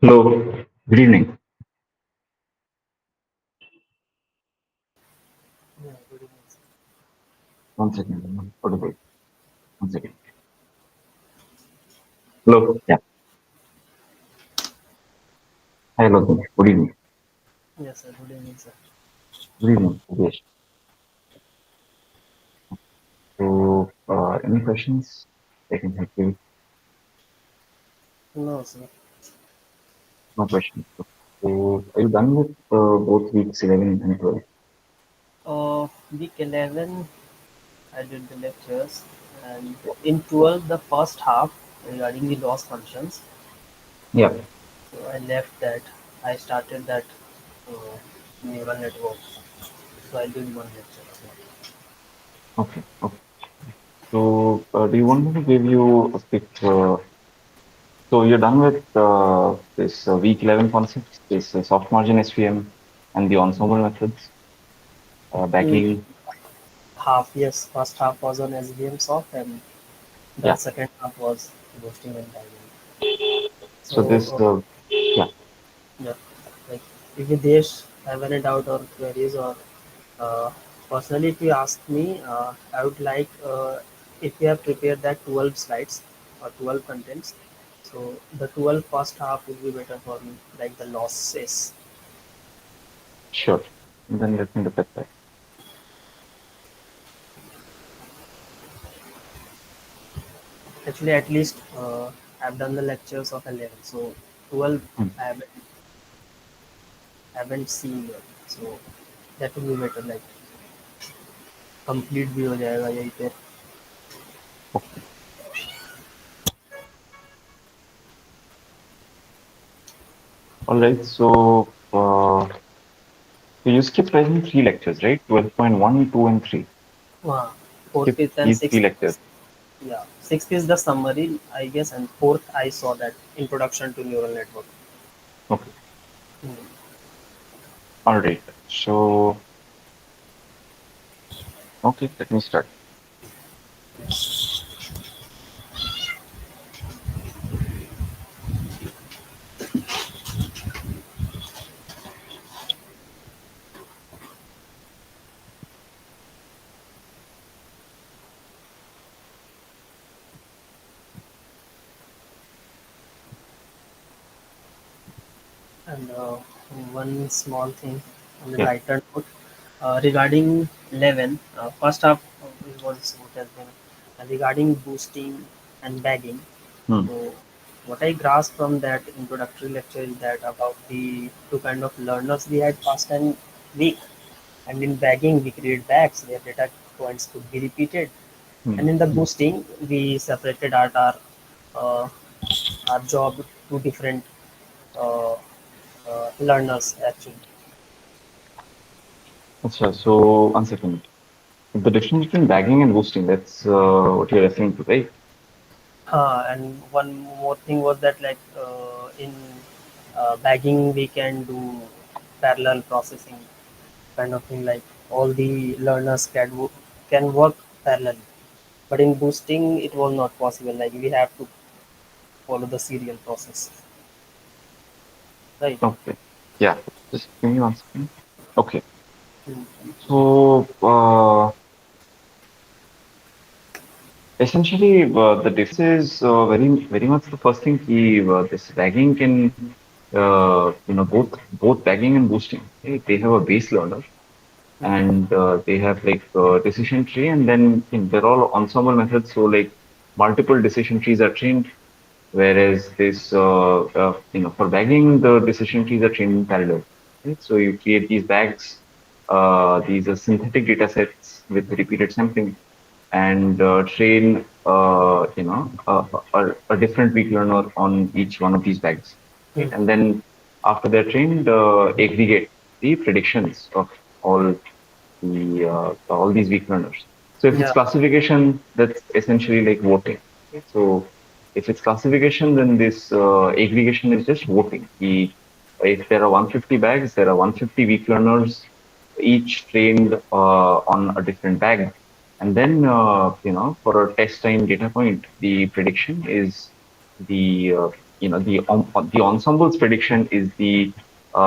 Hello, good evening. Yeah, good evening, sir. One second, I'm not audible. One second. Hello, yeah. Hi, hello, good evening. Yes, sir. Good evening, sir. Good evening, Suresh. So, any questions? I can help you. No, sir. No questions. So, are you done with both weeks 11 and 12? Week 11, I did the lectures, and in 12, the first half regarding the loss functions. Yeah. So I left that. I started that uh, neural network. So I did one lecture of that. Okay. Okay. So, do you want me to give you a quick? So, you're done with this week 11 concepts, this soft margin SVM and the ensemble methods, Mm, backing. Half, yes. First half was on SVM soft, and the Yeah. second half was boosting and diving. So, this, So, yeah. yeah, like if Videsh have any doubt or queries or Uh, personally, if you ask me, I would like if you have prepared that 12 slides or 12 contents, so the 12 first half would be better for me, like the losses. Sure. Then let me look at that. Actually, at least I've done the lectures of 11, so 12 Hmm. I haven't seen yet. So that would be better, like complete भी हो जाएगा यहीं पे. Okay. All right. So you skipped, I think, three lectures, right? 12.1, 2, and 3. हाँ, fourth, Skip fifth, and these three sixth. lectures. Yeah, sixth is the summary, I guess, and fourth I saw that introduction to neural network. Okay. Hmm. All right. So, okay, let me start. And one small thing on the Yeah. lighter note regarding 11, first half was what has been regarding boosting and bagging. Hmm. So, what I grasped from that introductory lecture is that about the two kind of learners we had fast and weak. And in bagging, we create bags where data points could be repeated. Hmm. And in the boosting, we separated out uh, our job to different uh, learners actually. Achha, so, one second. The difference between bagging and boosting, that's what you're referring to, right? And one more thing was that like in bagging we can do parallel processing kind of thing, like all the learners can work parallelly. But in boosting it was not possible. Like we have to follow the serial process, right? Okay. Yeah. Just give me one second. Okay. Mm. So, essentially, the difference is very much the first thing. This bagging can, both bagging and boosting. Okay? They have a base learner, Mm. and they have like decision tree, and then they're all ensemble methods. So like multiple decision trees are trained, whereas this for bagging the decision trees are trained in parallel. Right? So you create these bags. These are synthetic data sets with repeated sampling, and train a different weak learner on each one of these bags. Right? Mm. And then after they're trained, aggregate the predictions of all all these weak learners. So if it's Yeah. classification, that's essentially like voting. Okay? So if it's classification, then this aggregation is just voting. If there are 150 bags, there are 150 weak learners, each trained on a different bag. And then, for a test time data point, the prediction is the the ensemble's prediction is the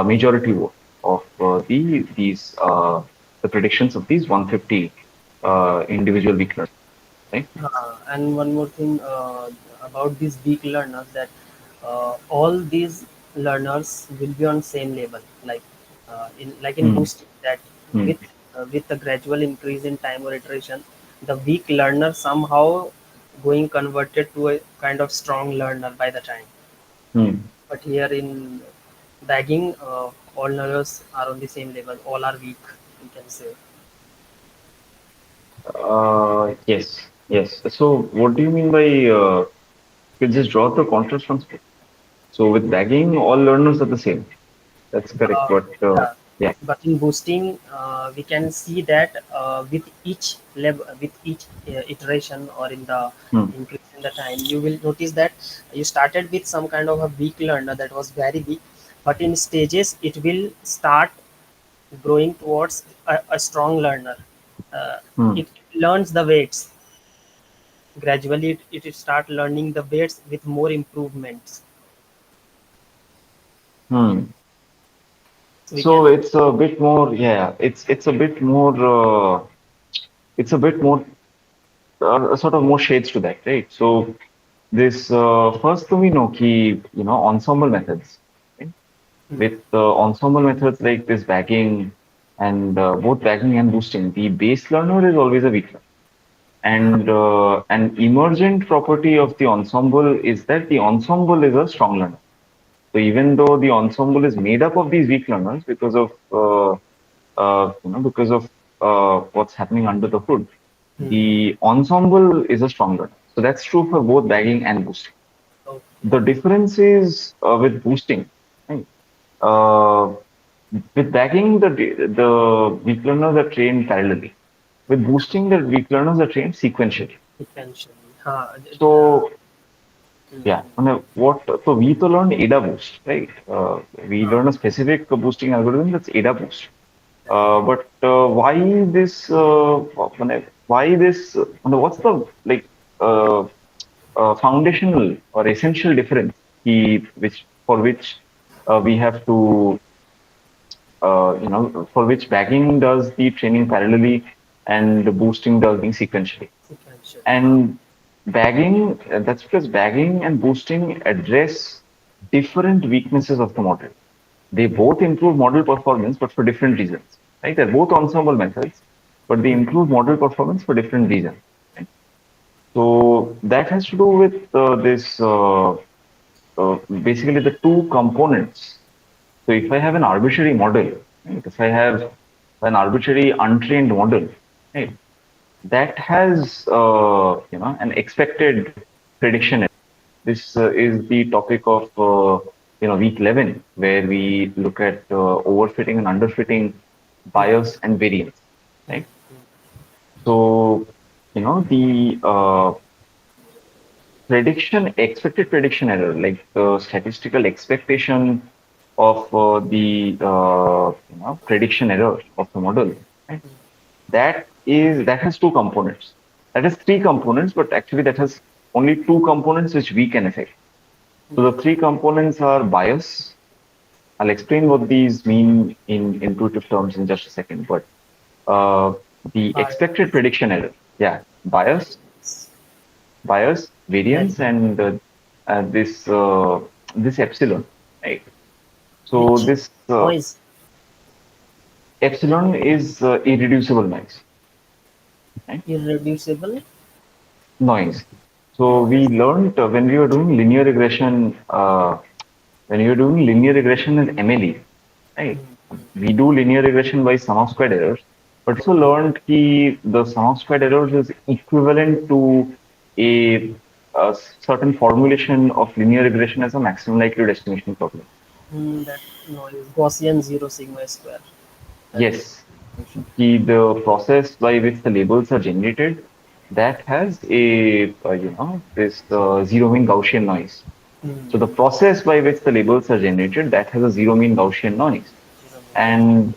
majority vote of the predictions of these 150 individual weak learners, right? And one more thing about these weak learners, that all these learners will be on same level, like in Hmm. boosting, that Hmm. with a gradual increase in time or iteration, the weak learner somehow going converted to a kind of strong learner by the time. Hmm. But here in bagging, all learners are on the same level, all are weak, you can say. Yes, yes. So what do you mean by you just draw the contrast from school? So with bagging, all learners are the same. That's correct. Uh, But yeah, yeah. but in boosting, we can see that with each level, with each iteration, or in the Hmm. increase in the time, you will notice that you started with some kind of a weak learner that was very weak, but in stages it will start growing towards a strong learner. Uh, Hmm. it learns the weights gradually. It start learning the weights with more improvements. Hmm. So we So can. it's a bit more, yeah, it's a bit more, it's a bit more, sort of more shades to that, right? So this first we know key, ensemble methods, right? Hmm, With ensemble methods like this bagging and both bagging and boosting, the base learner is always a weak learner. And an emergent property of the ensemble is that the ensemble is a strong learner. So even though the ensemble is made up of these weak learners because of what's happening under the hood, hmm, the ensemble is a strong learner. So that's true for both bagging and boosting. okay. The difference is with boosting, right? Uh, with bagging, the weak learners are trained parallelly. With boosting, the weak learners are trained sequentially. Essentially. So yeah, Mhm. so we to learn ADA boost, right? We Uh, learn a specific boosting algorithm that's ADA boost. But why this? Why this? What's the like uh, foundational or essential difference which we have to for which bagging does the training parallelly and the boosting does the sequentially. essentially. And bagging, that's because bagging and boosting address different weaknesses of the model. They both improve model performance, but for different reasons. Right? They're both ensemble methods, but they improve model performance for different reasons. Right? So that has to do with this basically the two components. So if I have an arbitrary model, right? If I have an arbitrary untrained model, right? That has an expected prediction. This is the topic of week 11, where we look at overfitting and underfitting, Mhm. bias and variance, Mhm. right? So the expected prediction error, like the statistical expectation of the prediction error of the model, right? That has two components. That has three components, but actually that has only two components which we can affect. So the three components are bias. I'll explain what these mean in intuitive terms in just a second. But uh, the expected Bias, prediction error, yeah, bias, variance, variance, and this epsilon, right? So which this noise, epsilon is irreducible noise, right? irreducible Noise. So we noise. learned when we were doing linear regression, in MLE, right? We do linear regression by sum of squared errors, but also learned that the sum of squared errors is equivalent to a certain formulation of linear regression as a maximum likelihood estimation problem. That noise, Gaussian zero sigma square. That is Yes, function. the process by which the labels are generated, that has a this zero mean Gaussian noise. So the Hmm. process by which the labels are generated, that has a zero mean Gaussian noise. Zero And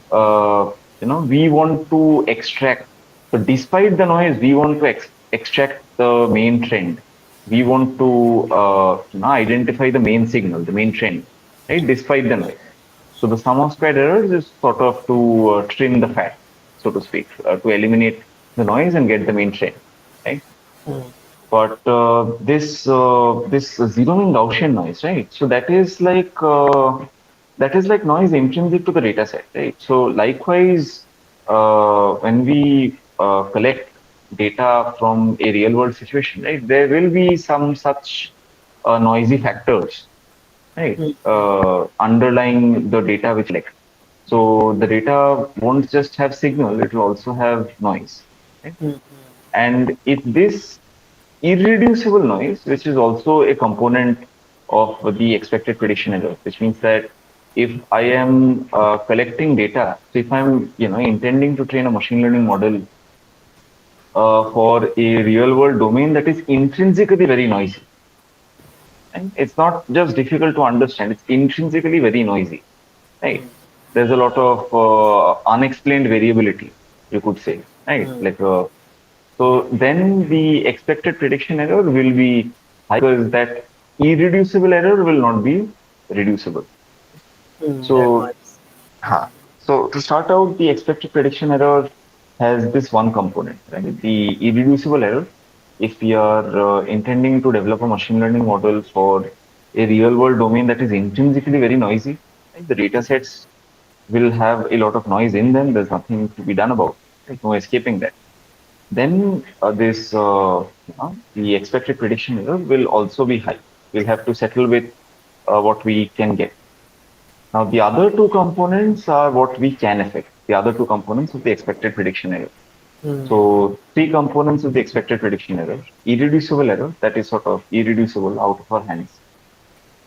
we want to extract. So despite the noise, we want to extract the main trend. we want to identify the main signal, the main trend, right, despite the noise. So the sum of squared errors is sort of to trim the fat, so to speak, to eliminate the noise and get the main trend, right? mm, But this zeroing Gaussian noise, right? So that is like noise intrinsic to the data set, right? So likewise, when we collect data from a real world situation, right, there will be some such noisy factors, right, mm, underlying the data which collect. So the data won't just have signal; it will also have noise, right? mm, mm, And if this irreducible noise, which is also a component of the expected prediction error, which means that if I am collecting data, so if I'm intending to train a machine learning model for a real world domain that is intrinsically very noisy, and it's not just difficult to understand, it's intrinsically very noisy, right? mm, There's a lot of unexplained variability, you could say, right? mm, Like so then the expected prediction error will be high because that irreducible error will not be reducible. that So, noise. huh. So to start out, the expected prediction error has this one component, right? The irreducible error. If we are intending to develop a machine learning model for a real world domain that is intrinsically very noisy, right? The data sets will have a lot of noise in them. There's nothing to be done about it. Right? No escaping that. Then the expected prediction error will also be high. We'll have to settle with what we can get. Now, the other two components are what we can affect, the other two components of the expected prediction error. Mm. So, three components of the expected prediction error: irreducible error, that is sort of irreducible out of our hands.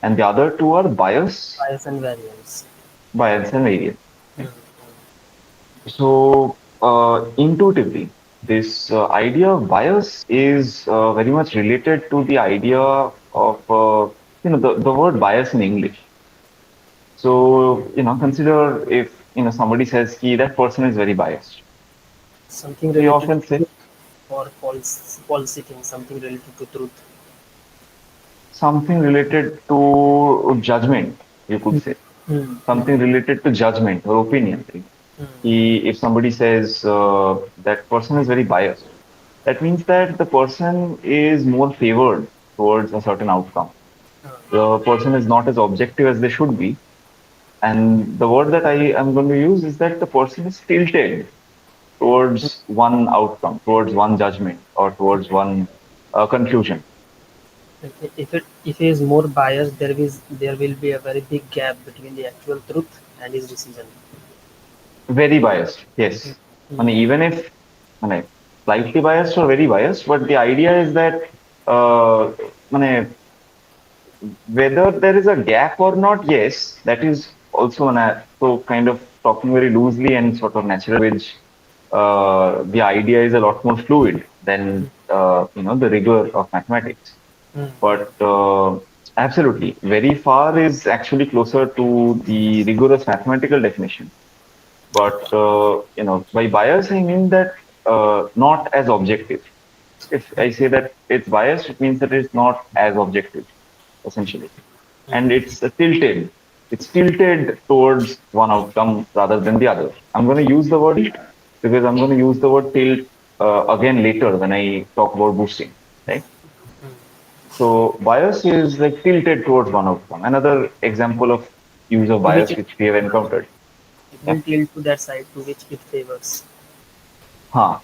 And the other two are Bias and variance. bias and variance. Mm, Right? So, intuitively, this idea of bias is very much related to the idea of, the word bias in English. So, consider if, somebody says, "Ki, that person is very biased." something We related often to say truth or false thing, something related to truth. something related to judgment, you could Mm, say. mm, mm, Something related to judgment or opinion. Right? mm, If somebody says that person is very biased, that means that the person is more favored towards a certain outcome. The person is not as objective as they should be. And the word that I am going to use is that the person is tilted towards one outcome, towards one judgment, or towards one conclusion. if he is more biased, there will be a very big gap between the actual truth and his decision. Very biased, yes. I Mm, mean, even if I mean, slightly biased or very biased, but the idea is that I mean, whether there is a gap or not, yes, that is also so kind of talking very loosely and sort of natural language. The idea is a lot more fluid than the rigor of mathematics. mm, But absolutely, very far is actually closer to the rigorous mathematical definition. But by bias, I mean that not as objective. If I say that it's biased, it means that it's not as objective, essentially, and mm. it's tilted. It's tilted towards one outcome rather than the other. I'm going to use the word tilt because I'm going to use the word tilt again later when I talk about boosting, right? So bias is like tilted towards one outcome. Another example of use of To which bias which we have encountered. it Yeah. will tilt to that side to which it favors. Ha.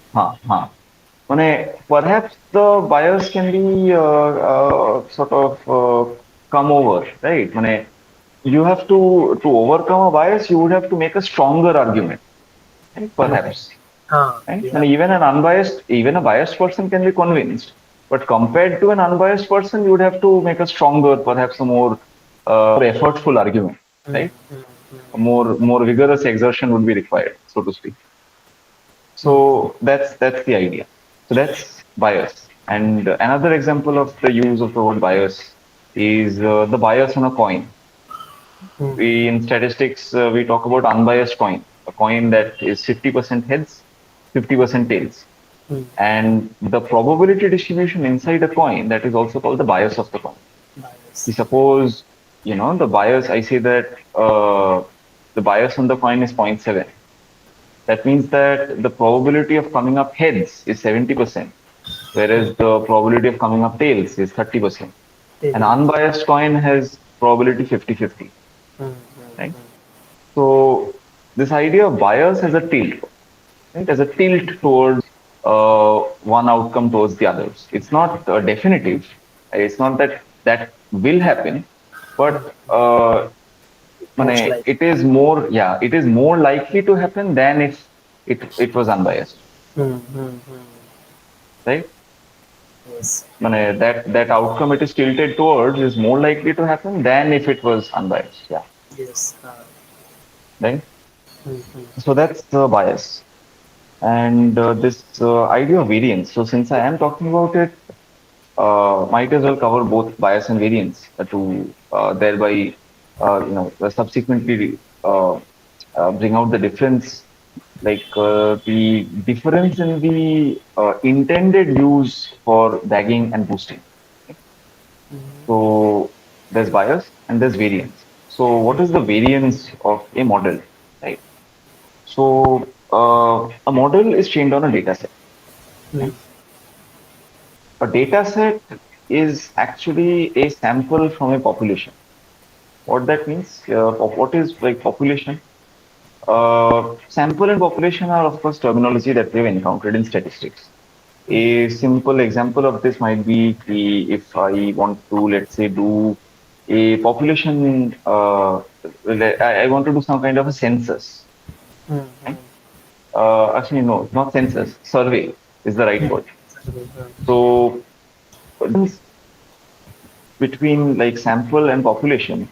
Perhaps the bias can be sort of come over, right? You have to overcome a bias, you would have to make a stronger argument, right? Okay. Perhaps, right? We have Even a biased person can be convinced, but compared to an unbiased person, you would have to make a stronger, perhaps a more effortful argument, mm, right? mm, A more vigorous exertion would be required, so to speak. mm, mm, So that's the idea. So that's bias. And another example of the use of the word bias is the bias on a coin. mm, We in statistics we talk about unbiased coin, a coin that is 50% heads, 50% tails. Hmm. And the probability distribution inside a coin, that is also called the bias of the coin. Bias. We suppose, the bias, I say that the bias on the coin is zero point 0.7. That means that the probability of coming up heads is 70%, Hmm. whereas the probability of coming up tails is 30%. An Tail. unbiased coin has probability 50-50, Hmm. right? Hmm. So this idea of bias has a tilt, right? As a tilt towards one outcome towards the others. It's not definitive. It's not that that will happen, Hmm. but Most likely. it is more likely to happen than if it was unbiased, Hmm. Hmm. Hmm. right? Yes. That outcome it is tilted towards is more likely to happen than if it was unbiased. Yeah, Yes. right. Hmm. Hmm. So that's the bias. And this idea of variance. So since I am talking about it, might as well cover both bias and variance to thereby, subsequently bring out the difference, like the difference in the intended use for bagging and boosting. So there's bias and there's variance. So what is the variance of a model, right? So a model is trained on a data set. Hmm. Right? A data set is actually a sample from a population. What that means? What is like population? Sample and population are, of course, terminology that we've encountered in statistics. A simple example of this might be if I want to, let's say, do a population, I want to do some kind of a census. Hmm. Right? Hmm. Actually, no, not census, survey is the right Hmm. word. So, difference between like sample and population,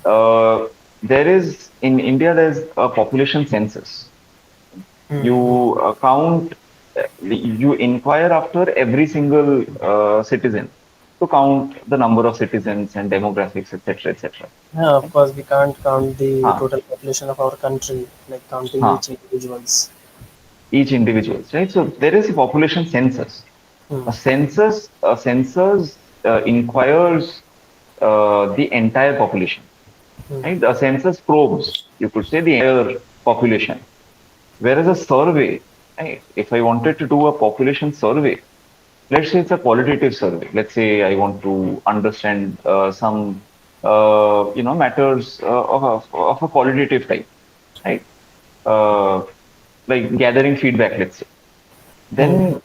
there is in India, there's a population census. Hmm. Hmm. You count, you inquire after every single citizen to count the number of citizens and demographics, etc., etc. Yeah, of course, we can't count the Huh, total population of our country, like counting huh. each individuals. Each individuals, right? So there is a population census. Hmm. A census inquires the entire population, Hmm. right? A census probes, you could say, the entire population. Whereas a survey, right? If I wanted to do a population survey, let's say it's a qualitative survey. Let's say I want to understand some, matters of a qualitative type, right? Uh, like gathering feedback, let's say. Hmm. Then,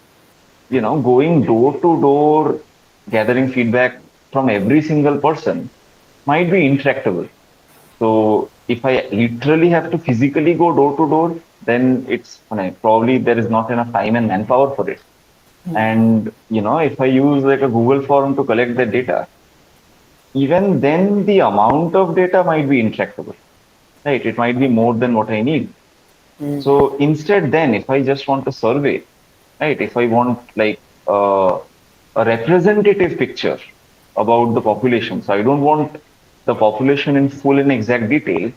going door to door, gathering feedback from every single person might be intractable. So if I literally have to physically go door to door, then it's probably there is not enough time and manpower for it. And if I use like a Google form to collect the data, even then the amount of data might be intractable, right? It might be more than what I need. Hmm. So instead, then if I just want a survey, right? If I want like a representative picture about the population, so I don't want the population in full and exact detail.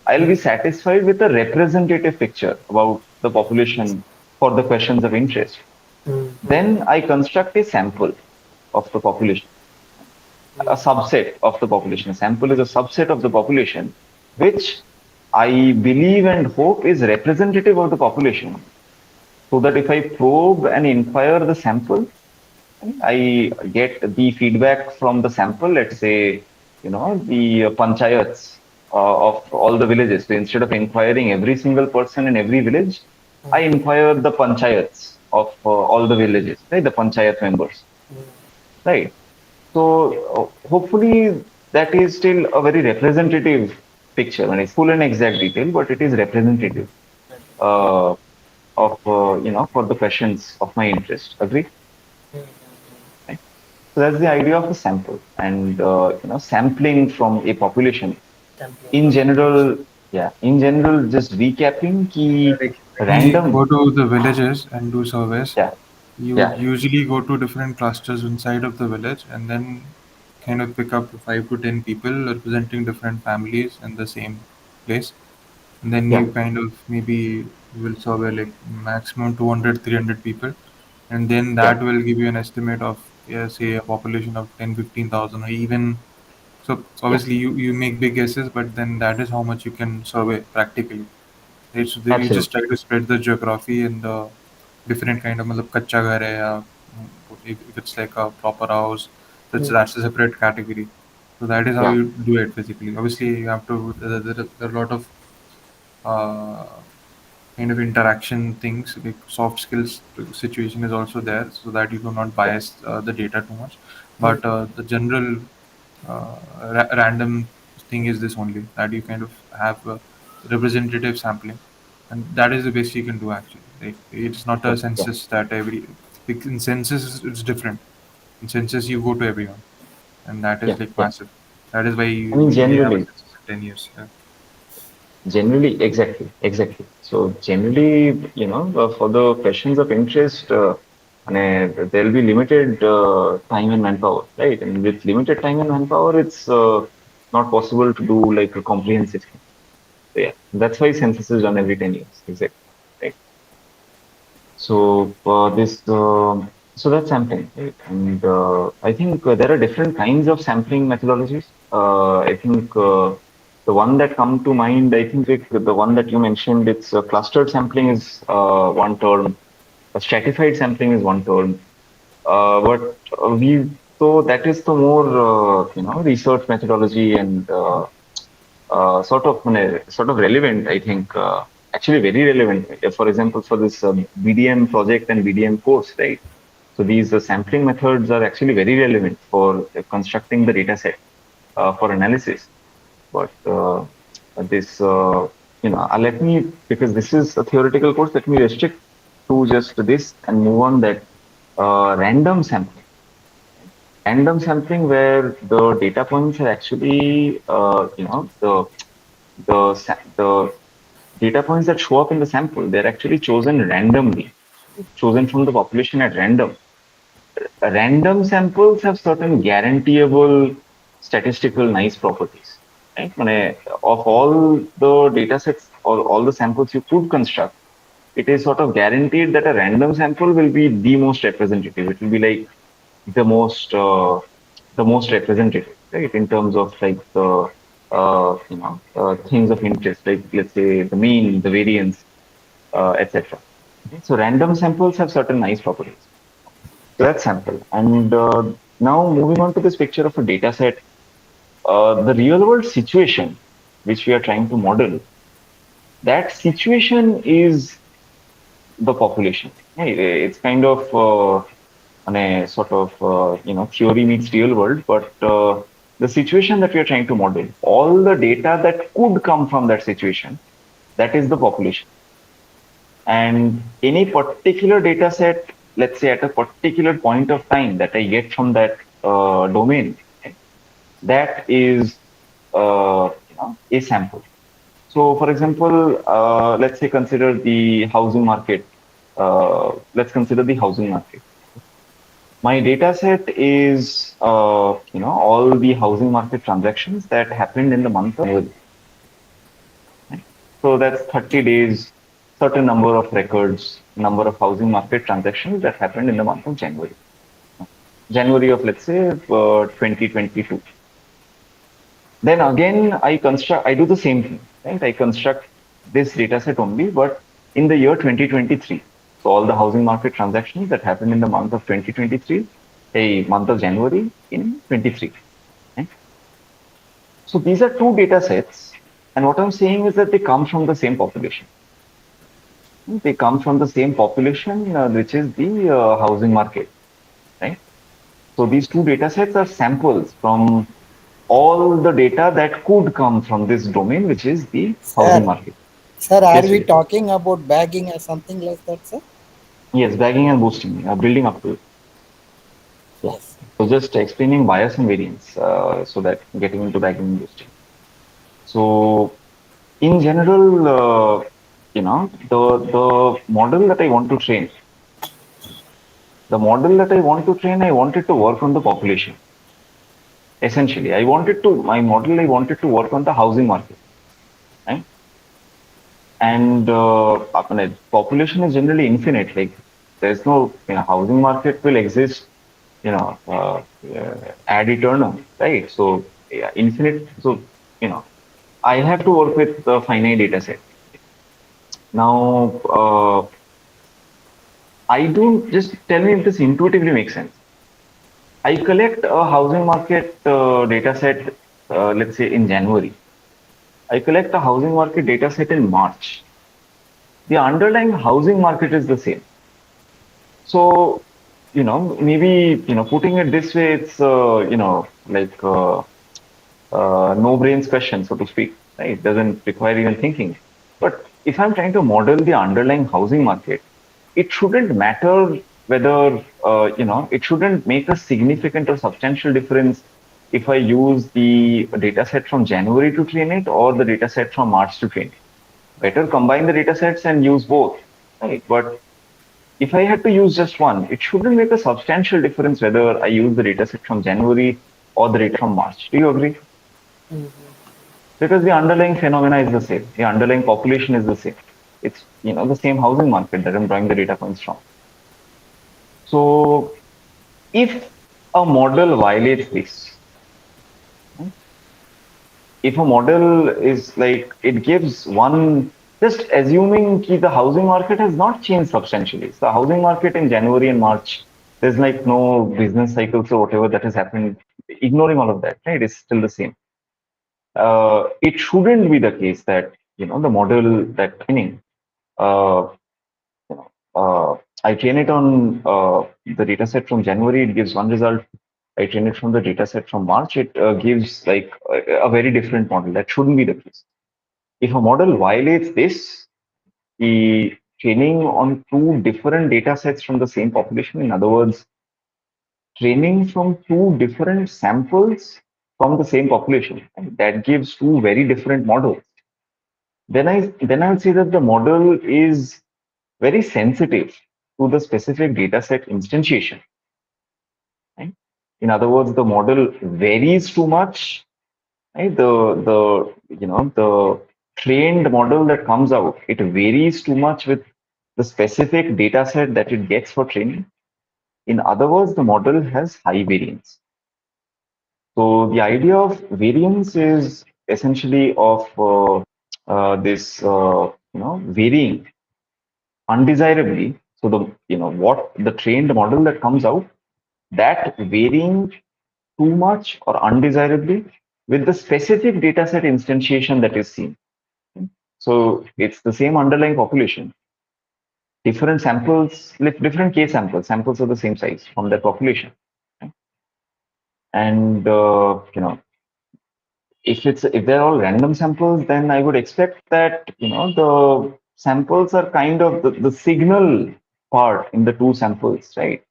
I'll be satisfied with a representative picture about the population for the questions of interest. Hmm. Hmm. Then I construct a sample of the population, a subset of the population. A sample is a subset of the population, which I believe and hope is representative of the population. So that if I probe and inquire the sample, I get the feedback from the sample, let's say, the panchayats of all the villages. So instead of inquiring every single person in every village, I inquire the panchayats of all the villages, right? The panchayat members, right? So hopefully that is still a very representative picture, and it's full and exact detail, but it is representative uh, of for the questions of my interest. Agree? Right? So that's the idea of a sample, and sampling from a population. Sampling In from population. general, yeah. In general, just recapping, key Like when we go random. to the villages and do surveys, Yeah, you would yeah, usually go to different clusters inside of the village and then kind of pick up 5 to 10 people representing different families in the same place. And then yeah, you kind of maybe You will survey like maximum 200, 300 people, and then Yeah, that will give you an estimate of, yeah, say a population of 10, 15,000, or even so. yeah, Obviously, you make big guesses, but then that is how much you can survey practically. Right? So then you just absolutely. try to spread the geography and the different kind of मतलब कच्चा घर है या if it's like a proper house, that's a separate category. So that is how Yeah, you do it physically. Obviously, you have to there are a lot of uh, kind of interaction things like soft skills situation is also there so that you do not yeah, bias the data too much, but the general random thing is this only, that you kind of have representative sampling, and that is the best you can do actually, right? It's not a yeah, census that every like in census it's different. In census you go to everyone, and that yeah, is like yeah. massive. That is why I mean, we may have a generally, census in 10 years. Yeah. Exactly, exactly. So generally, for the questions of interest, there will be limited time and manpower, right? And with limited time and manpower, it's not possible to do like a comprehensive thing. So yeah, that's why census is done every 10 years, exactly. Right. So so that's sampling, right? And I think there are different kinds of sampling methodologies. I think the one that come to mind, I think Vic, the one that you mentioned, it's clustered sampling is one term. Stratified sampling is one term. But we so that is the more research methodology and sort of relevant, I think, actually very relevant. For example, for this BDM project and BDM course, right? So these sampling methods are actually very relevant for constructing the data set for analysis. But this, let me, because this is a theoretical course, let me restrict to just this and move on that random sampling. Random sampling where the data points are actually, the data points that show up in the sample, they're actually chosen randomly, chosen from the population at random. Random samples have certain guaranteeable statistical nice properties. Right? Of all the data sets or all the samples you could construct, it is sort of guaranteed that a random sample will be the most representative. It will be like the most uh, the most representative, right? In terms of like the things of interest, like let's say the mean, the variance, etc. Okay, so random samples have certain nice properties. So that's sample. And now moving on to this picture of a data set, the real world situation which we are trying to model, that situation is the population. Right? It's kind of on a sort of theory meets real world, but the situation that we are trying to model, all the data that could come from that situation, that is the population. And any particular data set, let's say at a particular point of time that I get from that domain, okay, that is a sample. So, for example, let's say consider the housing market. Let's consider the housing market. My data set is, all the housing market transactions that happened in the month of January. Right? So that's 30 days, certain number of records, number of housing market transactions that happened in the month of January. January of, let's say, 2022. Then again, I do the same thing, right? I construct this data set only, but in the year 2023. So all the housing market transactions that happened in the month of 2023, a month of January in 23. Right? So these are two data sets. And what I'm saying is that they come from the same population. They come from the same population, which is the housing market, right? So these two data sets are samples from all the data that could come from this domain, which is the housing Sir, market. sir, are Yes, we Vijay. talking about bagging or something like that, sir? Yes, bagging and boosting, building up to it. Yeah. Yes. So just explaining bias and variance, so that getting into bagging and boosting. So in general, the model that I want to train, I want it to work on the population. Essentially, I wanted to work on the housing market, right? And population is generally infinite. Like there's no, housing market will exist, ad eternum, right? So yeah, infinite. So I have to work with the finite data set. Now, I do just tell me if this intuitively makes sense. I collect a housing market data set, let's say in January. I collect a housing market data set in March. The underlying housing market is the same. So, maybe, putting it this way, it's, like no brains question, so to speak, right? It doesn't require even thinking. But if I'm trying to model the underlying housing market, it shouldn't matter whether, it shouldn't make a significant or substantial difference if I use the data set from January to train it or the data set from March to train it. Better combine the data sets and use both, right? But if I had to use just one, it shouldn't make a substantial difference whether I use the data set from January or the data from March. Do you agree? Mm-hmm. Because the underlying phenomena is the same. The underlying population is the same. It's the same housing market that I'm drawing the data points from. So if a model violates this, hmm, if a model is like it gives one, just assuming that the housing market has not changed substantially. So the housing market in January and March, there's like no business cycles or whatever that has happened. Ignoring all of that, right? It's still the same. It shouldn't be the case that the model that training, uh, you know, I train it on the data set from January, it gives one result. I train it from the data set from March, it gives like a very different model. That shouldn't be the case. If a model violates this, the training on two different data sets from the same population, in other words, training from two different samples from the same population, and that gives two very different models. Then I would say that the model is very sensitive to the specific data set instantiation. Right? In other words, the model varies too much. Right? The trained model that comes out, it varies too much with the specific data set that it gets for training. In other words, the model has high variance. So the idea of variance is essentially of this varying undesirably. So the what the trained model that comes out, that varying too much or undesirably with the specific data set instantiation that is seen. So it's the same underlying population, different samples, like different case samples. Samples are the same size from that population, and if they're all random samples, then I would expect that the samples are kind of the signal part in the two samples, right?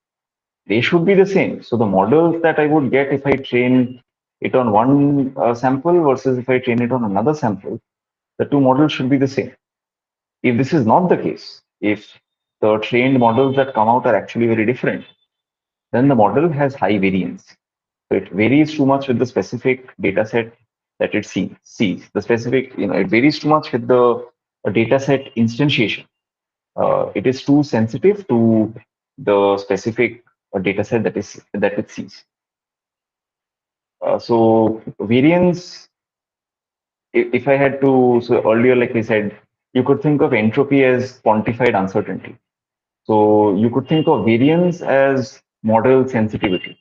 They should be the same. So the models that I would get if I train it on one sample versus if I train it on another sample, the two models should be the same. If this is not the case, if the trained models that come out are actually very different, then the model has high variance. So it varies too much with the specific data set that it sees. The specific, it varies too much with the data set instantiation. It is too sensitive to the specific data set that it sees. So variance, if I had to, so earlier, like we said, you could think of entropy as quantified uncertainty. So you could think of variance as model sensitivity.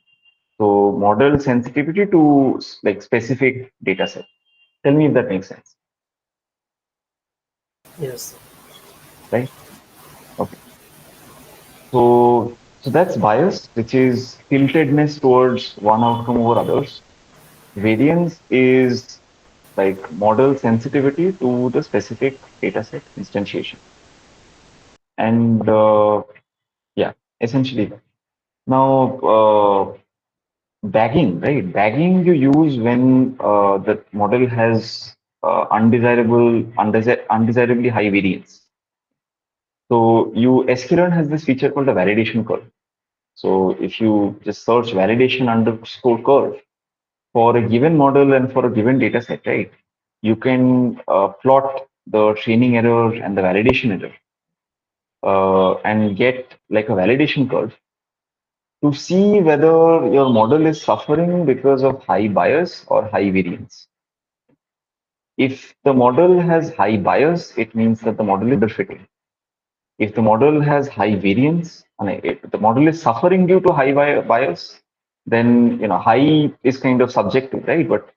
So model sensitivity to like specific data set. Tell me if that makes sense, Yes. right? Okay. So that's bias, which is tiltedness towards one outcome over others. Variance is like model sensitivity to the specific dataset instantiation. And yeah, essentially. Now, bagging, right? Bagging you use when the model has undesirably high variance. So sklearn has this feature called the validation curve. So if you just search validation underscore curve for a given model and for a given data set, right? You can plot the training error and the validation error, and get like a validation curve to see whether your model is suffering because of high bias or high variance. If the model has high bias, it means that the model is underfitting. If the model has high variance, and if the model is suffering due to high bias, then high is kind of subjective, right? But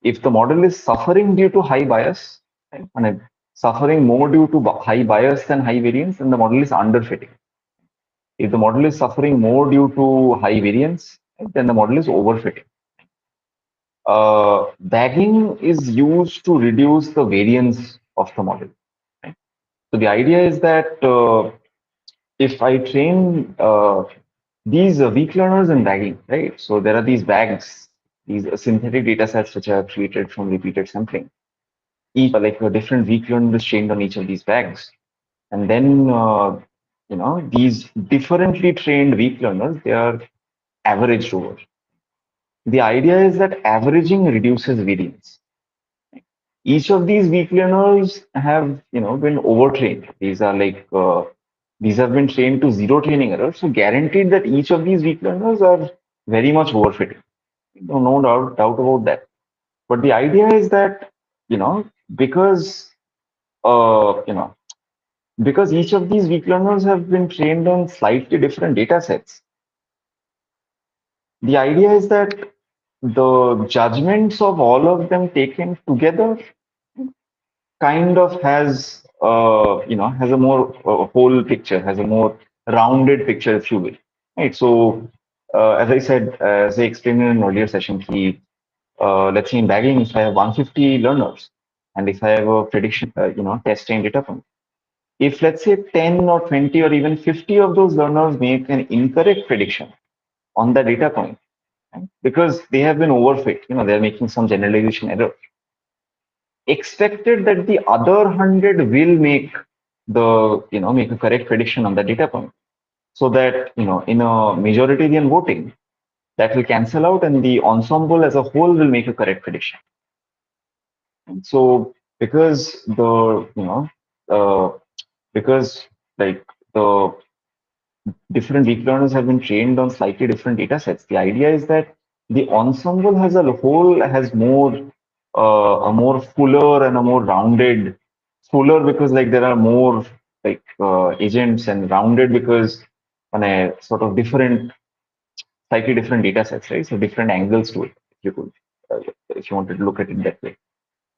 if the model is suffering due to high bias, right, and suffering more due to high bias than high variance, then the model is underfitting. If the model is suffering more due to high variance, right, then the model is overfitting. Bagging is used to reduce the variance of the model. Right? So the idea is that if I train these weak learners in bagging, right? So there are these bags, these synthetic data sets which are created from repeated sampling. Each like a different weak learner is trained on each of these bags, and then these differently trained weak learners, they are averaged over. The idea is that averaging reduces variance. Each of these weak learners have been overtrained. These have been trained to zero training error, so guaranteed that each of these weak learners are very much overfitting. No doubt about that. But the idea is that you know because you know because each of these weak learners have been trained on slightly different data sets. The idea is that the judgments of all of them taken together kind of has a more whole picture, has a more rounded picture, if you will. Right. So as I said, as I explained in an earlier session, let's say in bagging, if I have 150 learners, and if I have a prediction, test train data point, if let's say 10 or 20 or even 50 of those learners make an incorrect prediction on the data point, right, because they have been overfit, they're making some generalization error, expected that the other 100 will make a correct prediction on the data point, so that in a majoritarian voting, that will cancel out and the ensemble as a whole will make a correct prediction. And so because the because like the different weak learners have been trained on slightly different data sets, the idea is that the ensemble as a whole has more a more fuller and a more rounded, fuller because like there are more agents, and rounded because on a sort of slightly different data sets, right? So different angles to it, if you could, if you wanted to look at it that way.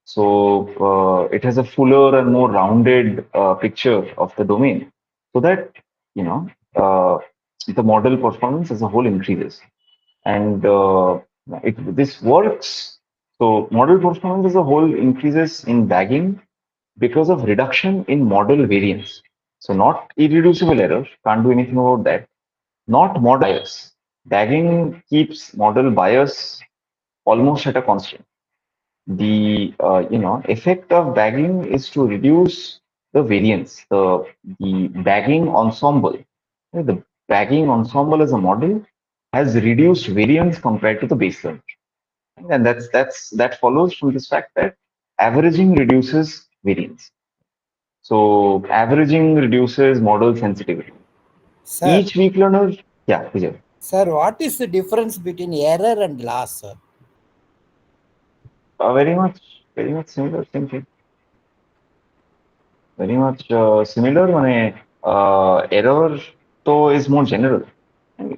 So it has a fuller and more rounded picture of the domain, so that you know uh, the model performance as a whole increases, and this works. So model performance as a whole increases in bagging because of reduction in model variance. So not irreducible error, can't do anything about that. Not model bias. Bagging keeps model bias almost at a constant. The effect of bagging is to reduce the variance, the bagging ensemble. The bagging ensemble as a model has reduced variance compared to the baseline, and that follows from this fact that averaging reduces variance. So averaging reduces model sensitivity. Sir, Each weak learner, yeah, Vijay. sir, what is the difference between error and loss, sir? Very much similar, same thing. Very much similar. Error though is more general.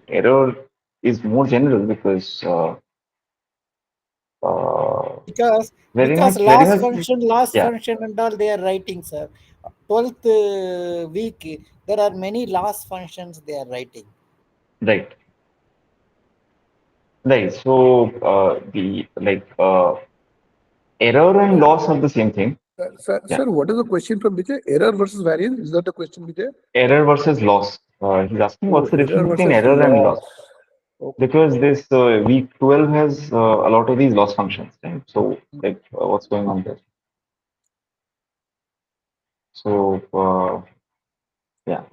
Error is more general because uh, Because very loss much, function, yeah, and all they are writing, sir. 12th week, there are many loss functions they are writing. right, right. So the error and loss are the same thing. Yeah, Sir, what is the question from Vijay? Error versus variance? Is that the question, Vijay? error versus loss. He's asking Oh, what's the error difference between versus error and loss, loss. Okay. because this week 12 has a lot of these loss functions. Right? So what's going on there? So. Yeah.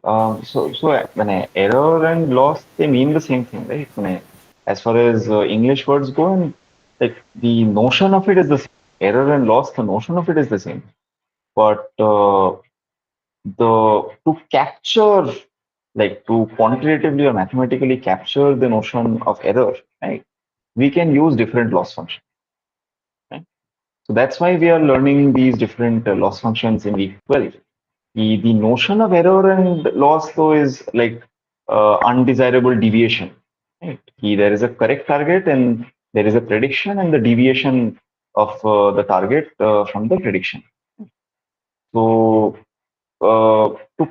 When error and loss, they mean the same thing, right? As far as English words go, and like the notion of it is the same. Error and loss, the notion of it is the same. but to capture, like to quantitatively or mathematically capture the notion of error, right? We can use different loss functions, right? So that's why we are learning these different loss functions in week 12. The notion of error and loss though is like undesirable deviation, right? There is a correct target and there is a prediction and the deviation of the target from the prediction. So to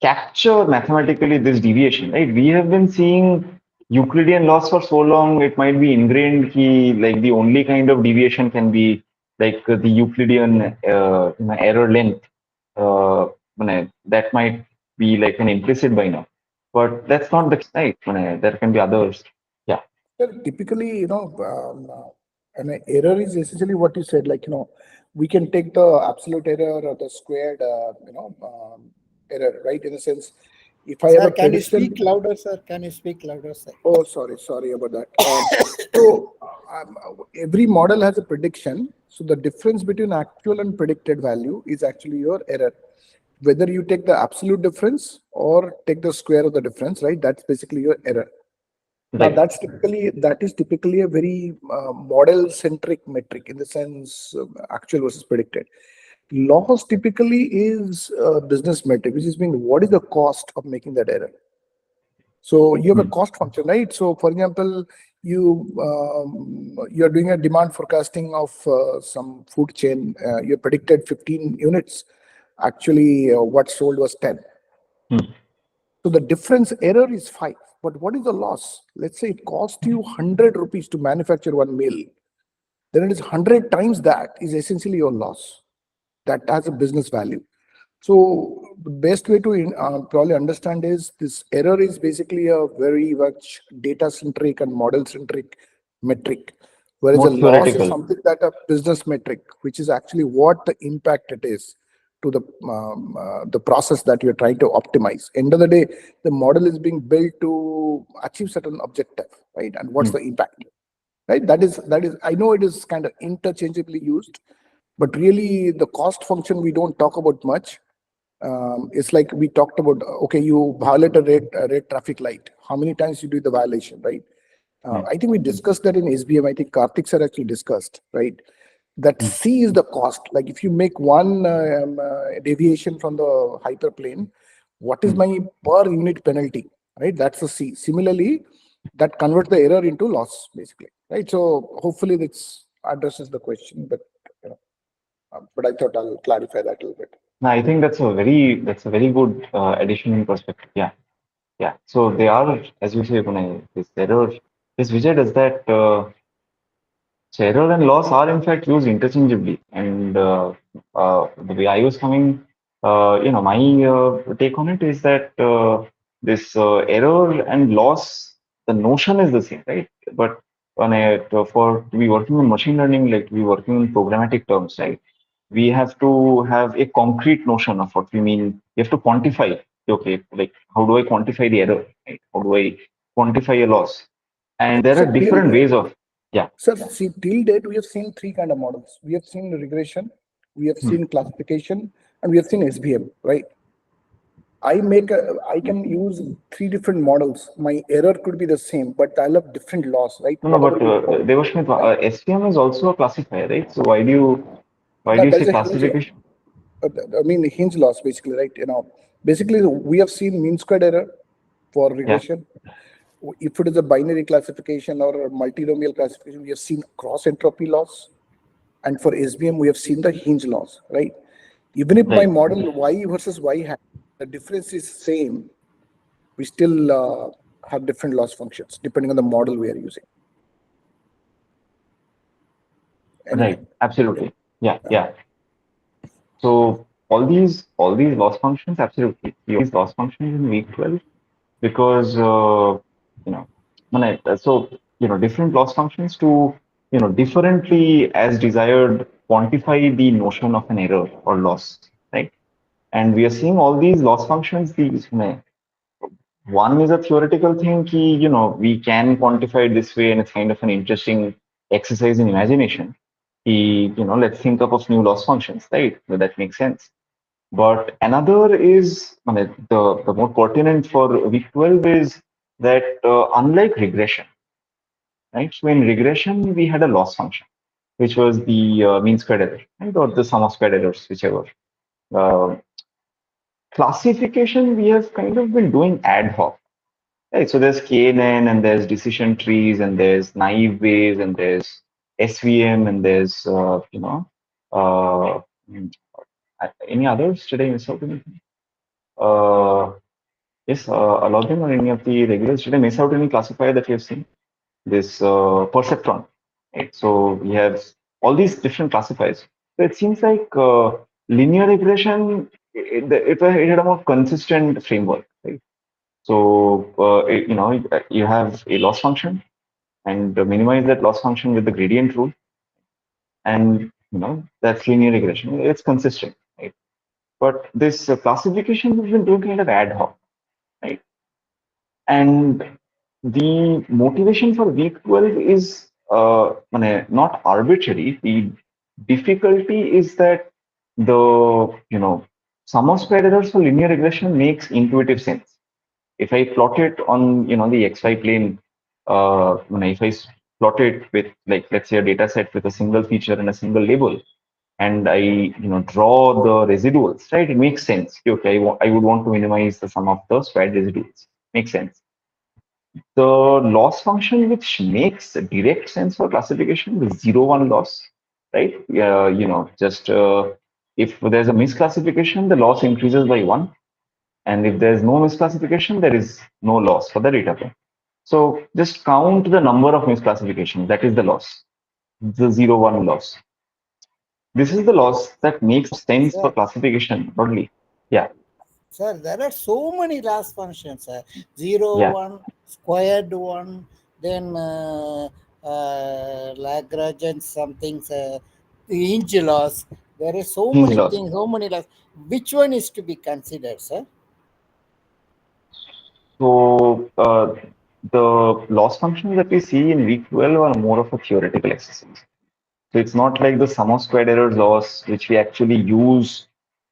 capture mathematically this deviation, right? We have been seeing Euclidean laws for so long, it might be ingrained ki, like the only kind of deviation can be like the Euclidean error length. That might be like an implicit by now. But that's not the case, right? There can be others. Yeah. Well, typically, an error is essentially what you said, like, we can take the absolute error or the squared, error, right? In a sense, if I have Sir, a can you prediction. speak louder, sir? Can you speak louder, sir? Oh, sorry about that. So every model has a prediction. So the difference between actual and predicted value is actually your error. Whether you take the absolute difference or take the square of the difference, right? That's basically your error. Now Right. that is typically a very model centric metric in the sense actual versus predicted. Loss typically is a business metric, which is being what is the cost of making that error. So you have a Hmm. cost function, right? So for example, you're doing a demand forecasting of some food chain. You predicted 15 units. Actually, what sold was 10. Hmm. So the difference error is 5. But what is the loss? Let's say it cost you 100 rupees to manufacture one meal. Then it is 100 times that is essentially your loss. That has a business value. So the best way to probably understand is this error is basically a very much data centric and model centric metric, whereas a More loss is theoretical. something that a business metric, which is actually what the impact it is to the process that you're trying to optimize. End of the day, the model is being built to achieve certain objective, right? And what's Hmm. the impact, right? That is. I know it is kind of interchangeably used, but really the cost function we don't talk about much. It's like we talked about, okay, you violate a red traffic light. How many times you do the violation, right? Yeah. I think we discussed that in SBM. I think Karthik sir actually discussed, right? That Hmm. C is the cost. Like if you make one deviation from the hyperplane, what is Hmm. my per unit penalty, right? That's the C. Similarly, that converts the error into loss, basically, right? So hopefully this addresses the question, you know, but I thought I'll clarify that a little bit. No, I think that's a very good addition in perspective. Yeah. Yeah. So they are, as you say, this error, this Vijay does that. So error and loss are in fact used interchangeably. And the way I was coming, my take on it is that this error and loss, the notion is the same, right? But for to be working on machine learning, like to be working in programmatic terms, right? We have to have a concrete notion of what we mean. You have to quantify, okay, like how do I quantify the error, right? How do I quantify a loss? And there So are different ways of, yeah. sir, see, till date, we have seen three kind of models. We have seen regression, we have Hmm. seen classification, and we have seen SBM, right? I can use three different models. My error could be the same, but I'll have different loss, right? No, no, Whatever but we call, Devashmit, right? SPM is also a classifier, right? So why do That you say there's a hinge, classification? I mean, hinge loss basically, right? Basically, we have seen mean squared error for Yeah, regression. If it is a binary classification or a multinomial classification, we have seen cross entropy loss. And for SBM, we have seen the hinge loss, right? Even if my right, model Y versus Y hat, the difference is same, we still have different loss functions depending on the model we are using. Anyway, right, yeah. absolutely. Yeah, yeah. So all these loss functions, absolutely. These loss functions in week 12 because you know, so different loss functions to differently as desired quantify the notion of an error or loss, right? And we are seeing all these loss functions, these one is a theoretical thing, we can quantify it this way, and it's kind of an interesting exercise in imagination. let's think up of new loss functions, right? So that makes sense. But another is, the more pertinent for week 12 is that unlike regression, right? So in regression, we had a loss function, which was the mean squared error, right? Or the sum of squared errors, whichever. Uh, Classification, we have kind of been doing ad hoc. Right, so there's KNN and there's decision trees and there's naive Bayes and there's SVM and there's uh, mm, any others? Did I miss out anything? Yes, a lot of them or any of the regulars. Did I miss out any classifier that you have seen? This perceptron. Right? So we have all these different classifiers. So it seems like linear regression. It had a more consistent framework. Right? So you have a loss function and minimize that loss function with the gradient rule, and that's linear regression. It's consistent, right? But this classification has been doing kind of ad hoc, right? And the motivation for week 12 is not arbitrary. The difficulty is that the sum of squared errors for linear regression makes intuitive sense. If I plot it on the XY plane, if I plot it with, like, let's say a data set with a single feature and a single label, and I draw the residuals, right? It makes sense. Okay, I would want to minimize the sum of the squared residuals. Makes sense. The loss function which makes direct sense for classification is 0, 1 loss, right? Just if there's a misclassification, the loss increases by 1. And if there's no misclassification, there is no loss for the data point. So just count the number of misclassifications. That is the loss, the 0, 1 loss. This is the loss that makes sense for Sir, classification broadly. Yeah, sir, there are so many loss functions, sir. 0, yeah, 1, squared 1, then Lagrange something, inch loss. There are so hinge many loss. things, so many loss. Which one is to be considered, sir? So the loss functions that we see in week 12 are more of a theoretical exercise. So it's not like the sum of squared errors loss, which we actually use,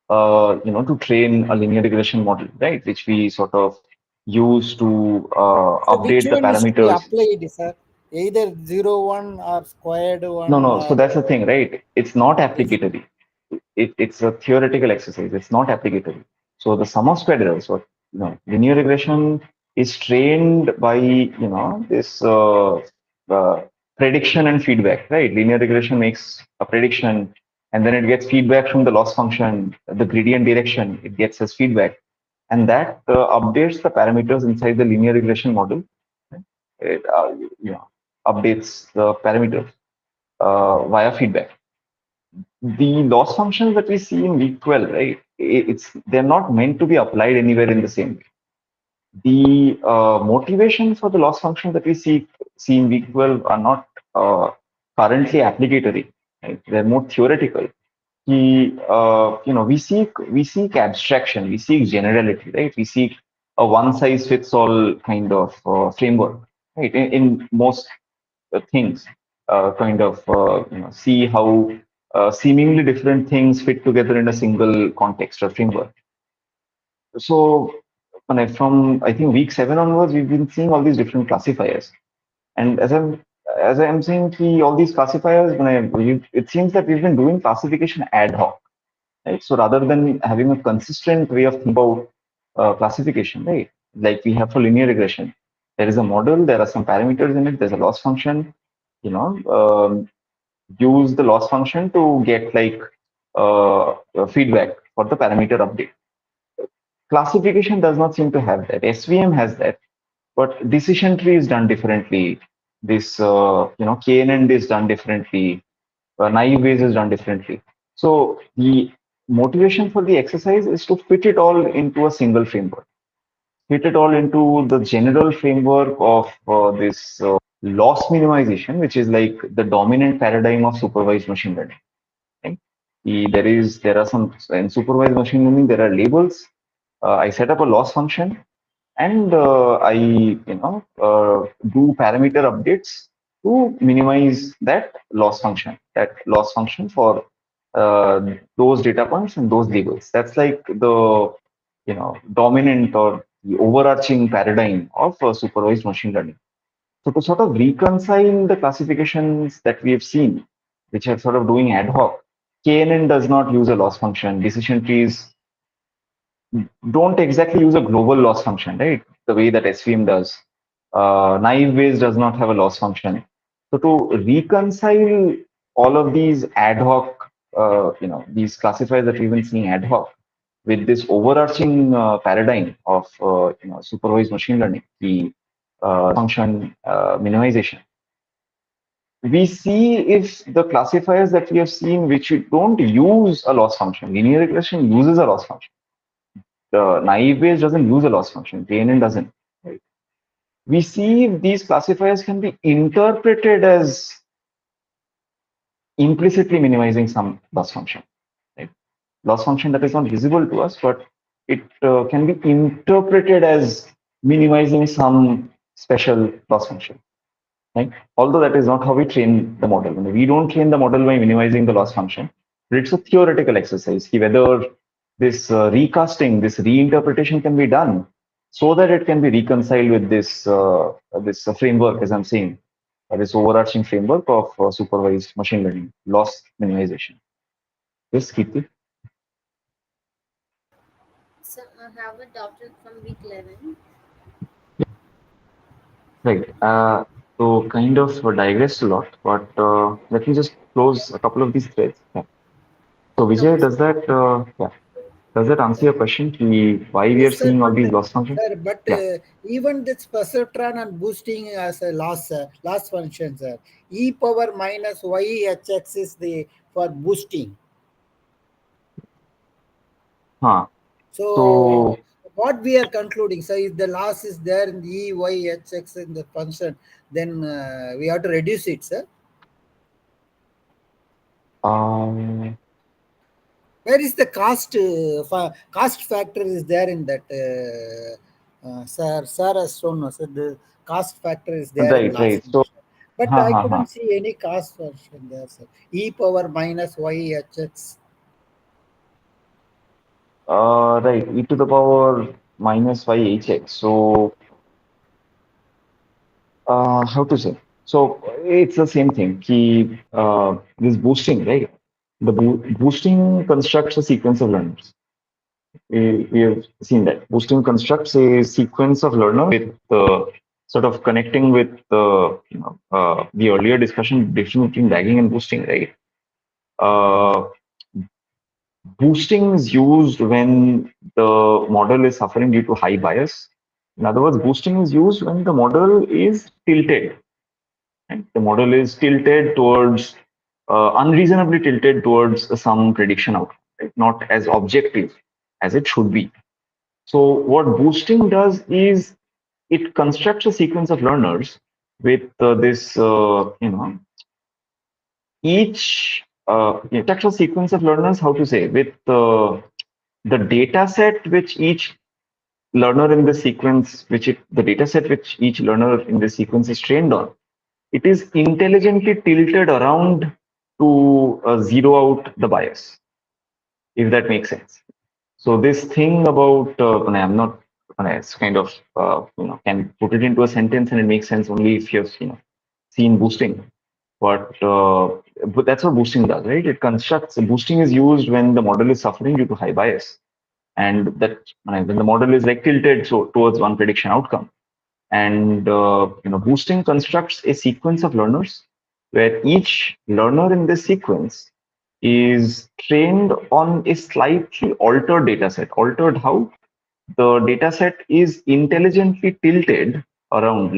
to train a linear regression model, right? Which we sort of use to So which update the one is to be parameters. applied, sir? Either 0, 1 or squared No, 1 no. So or that's the thing, right? It's not is applicatory. It's a theoretical exercise. It's not applicatory. So the sum of squared errors, or linear regression is trained by this prediction and feedback, right? Linear regression makes a prediction, and then it gets feedback from the loss function, the gradient direction. It gets as feedback, and that updates the parameters inside the linear regression model. It updates the parameters via feedback. The loss functions that we see in week 12, right? They're not meant to be applied anywhere in the same way. The motivation for the loss functions that we see in week 12 are not currently applicatory, right? They're more theoretical. We seek abstraction, we seek generality, right? We seek a one size fits all kind of framework, right? In most things, kind of see how seemingly different things fit together in a single context or framework. So from I think week 7 onwards, we've been seeing all these different classifiers, and as I'm saying, all these classifiers, it seems that we've been doing classification ad hoc, right? So rather than having a consistent way of thinking about classification, right? Like we have for linear regression, there is a model, there are some parameters in it, there's a loss function, you know, use the loss function to get like feedback for the parameter update. Classification does not seem to have that. SVM has that, but decision tree is done differently. This KNN is done differently. Naive Bayes is done differently. So the motivation for the exercise is to fit it all into a single framework. Fit it all into the general framework of this loss minimization, which is like the dominant paradigm of supervised machine learning. Right? There are some in supervised machine learning. There are labels. I set up a loss function, and I do parameter updates to minimize that loss function for those data points and those labels. That's like the dominant or the overarching paradigm of supervised machine learning. So to sort of reconcile the classifications that we have seen, which are sort of doing ad hoc, KNN does not use a loss function. Decision trees don't exactly use a global loss function, right? The way that SVM does. Naive Bayes does not have a loss function. So to reconcile all of these ad hoc, these classifiers that we've been seeing ad hoc with this overarching paradigm of supervised machine learning, the function minimization, we see if the classifiers that we have seen which don't use a loss function, linear regression uses a loss function. The naive Bayes doesn't use a loss function. KNN doesn't. Right? We see if these classifiers can be interpreted as implicitly minimizing some loss function. Right? Loss function that is not visible to us, but it can be interpreted as minimizing some special loss function. Right? Although that is not how we train the model. We don't train the model by minimizing the loss function, but it's a theoretical exercise. Whether this recasting, this reinterpretation can be done so that it can be reconciled with this framework, as I'm saying, this overarching framework of supervised machine learning, loss minimization. Yes, Kirti? So I have a doubt from week 11. Right. So kind of digress a lot, but let me just close a couple of these threads. Yeah. So Vijay, Okay, sir. does that answer your question? Why we are Yes, sir. seeing all But these loss functions? Yeah. even this perceptron and boosting as a loss function, sir. E power minus YHX is the for boosting. Huh. So So what we are concluding, so if the loss is there in the EYHX in the function, then we have to reduce it, sir. um, Where is the cost? Cost factor is there in that. Sir has shown us that the cost factor is there in right, last right. So function, but ha I ha ha. couldn't see any cost function there, sir. E power minus YHX. Right, e to the power minus y hx. So how to say? So it's the same thing. This boosting, right? The boosting constructs a sequence of learners. We have seen that boosting constructs a sequence of learners with sort of connecting with the earlier discussion difference between bagging and boosting, right? Uh, Boosting is used when the model is suffering due to high bias. In other words, boosting is used when the model is tilted. Right? The model is tilted towards, unreasonably tilted towards some prediction outcome, right? Not as objective as it should be. So what boosting does is it constructs a sequence of learners with each structural sequence of learners, how to say, with the data set which each learner in the sequence, the data set which each learner in the sequence is trained on, it is intelligently tilted around to zero out the bias, if that makes sense. So this thing about I'm not, it's kind of can put it into a sentence and it makes sense only if you've seen boosting. But that's what boosting does, right? It constructs. Boosting is used when the model is suffering due to high bias, and that when the model is like tilted so towards one prediction outcome, and boosting constructs a sequence of learners where each learner in this sequence is trained on a slightly altered data set. Altered how? The data set is intelligently tilted around.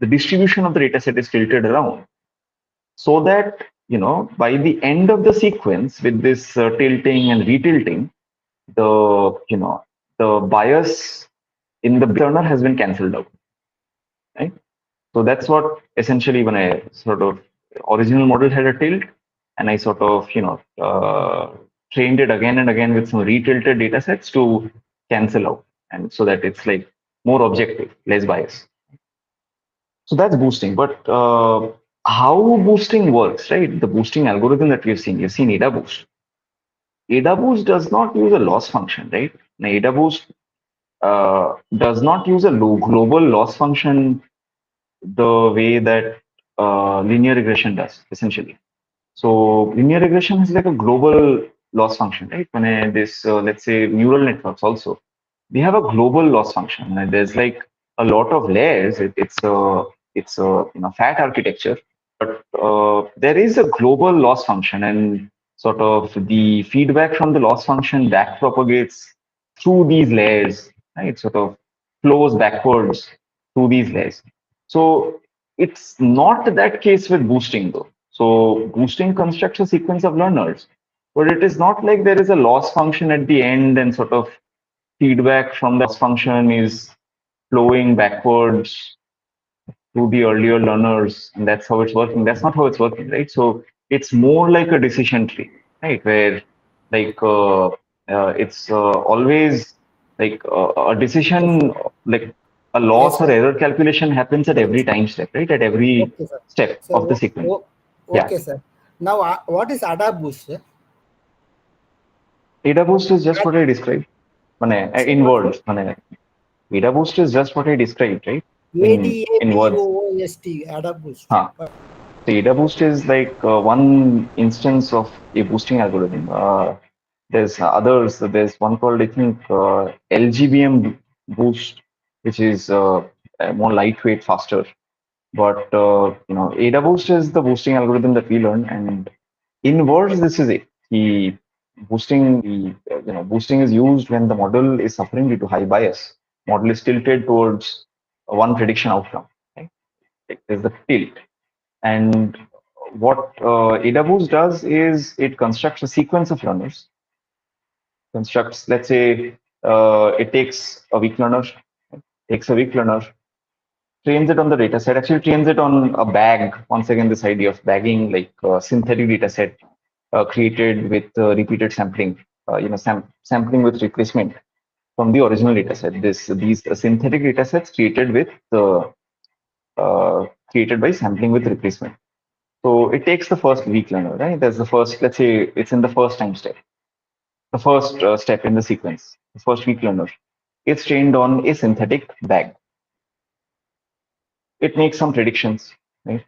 The distribution of the data set is tilted around so that by the end of the sequence with this tilting and retilting, the bias in the learner has been cancelled out, right? So that's what essentially when I sort of original model had a tilt, and I sort of trained it again and again with some retilted data sets to cancel out, and so that it's like more objective, less bias. So that's boosting. But how boosting works, right? The boosting algorithm that you've seen ADA boost. ADA boost does not use a loss function, right? Now, ADA boost does not use a global loss function the way that linear regression does, essentially. So linear regression is like a global loss function, right? When let's say neural networks also, they have a global loss function, and there's like a lot of layers. It's a fat architecture, but there is a global loss function, and sort of the feedback from the loss function back propagates through these layers, right? Sort of flows backwards through these layers. So it's not that case with boosting though. So boosting constructs a sequence of learners, but it is not like there is a loss function at the end and sort of feedback from the loss function is flowing backwards to the earlier learners, and that's how it's working. That's not how it's working, right? So it's more like a decision tree, right? Where like it's always like a decision, like a Yes, loss or sir. error calculation happens at every Yes. time step, right? At every Okay, sir. step So, of the sequence. Yeah. okay, sir. Now, what is ADA boost, sir? Data boost is just what I described. So, In what? words. Data boost is just what I described, right? In words. ADABOOST, ADA boost. Huh. Data boost is like one instance of a boosting algorithm. There's others. There's one called, I think, LGBM boost, which is more lightweight, faster. But ADA boost is the boosting algorithm that we learned, and in words, this is it. Boosting is used when the model is suffering due to high bias. Model is tilted towards one prediction outcome. Right? Like, there's the tilt. And what AWS does is it constructs a sequence of learners. Constructs, let's say, it takes a weak learner, trains it on the data set, actually trains it on a bag. Once again, this idea of bagging, like a synthetic data set created with repeated sampling, sampling with replacement from the original data set. These synthetic data sets created by sampling with replacement. So it takes the first weak learner, right? That's the first, let's say it's in the first time step, the first step in the sequence, the first weak learner. It's trained on a synthetic bag. It makes some predictions, right?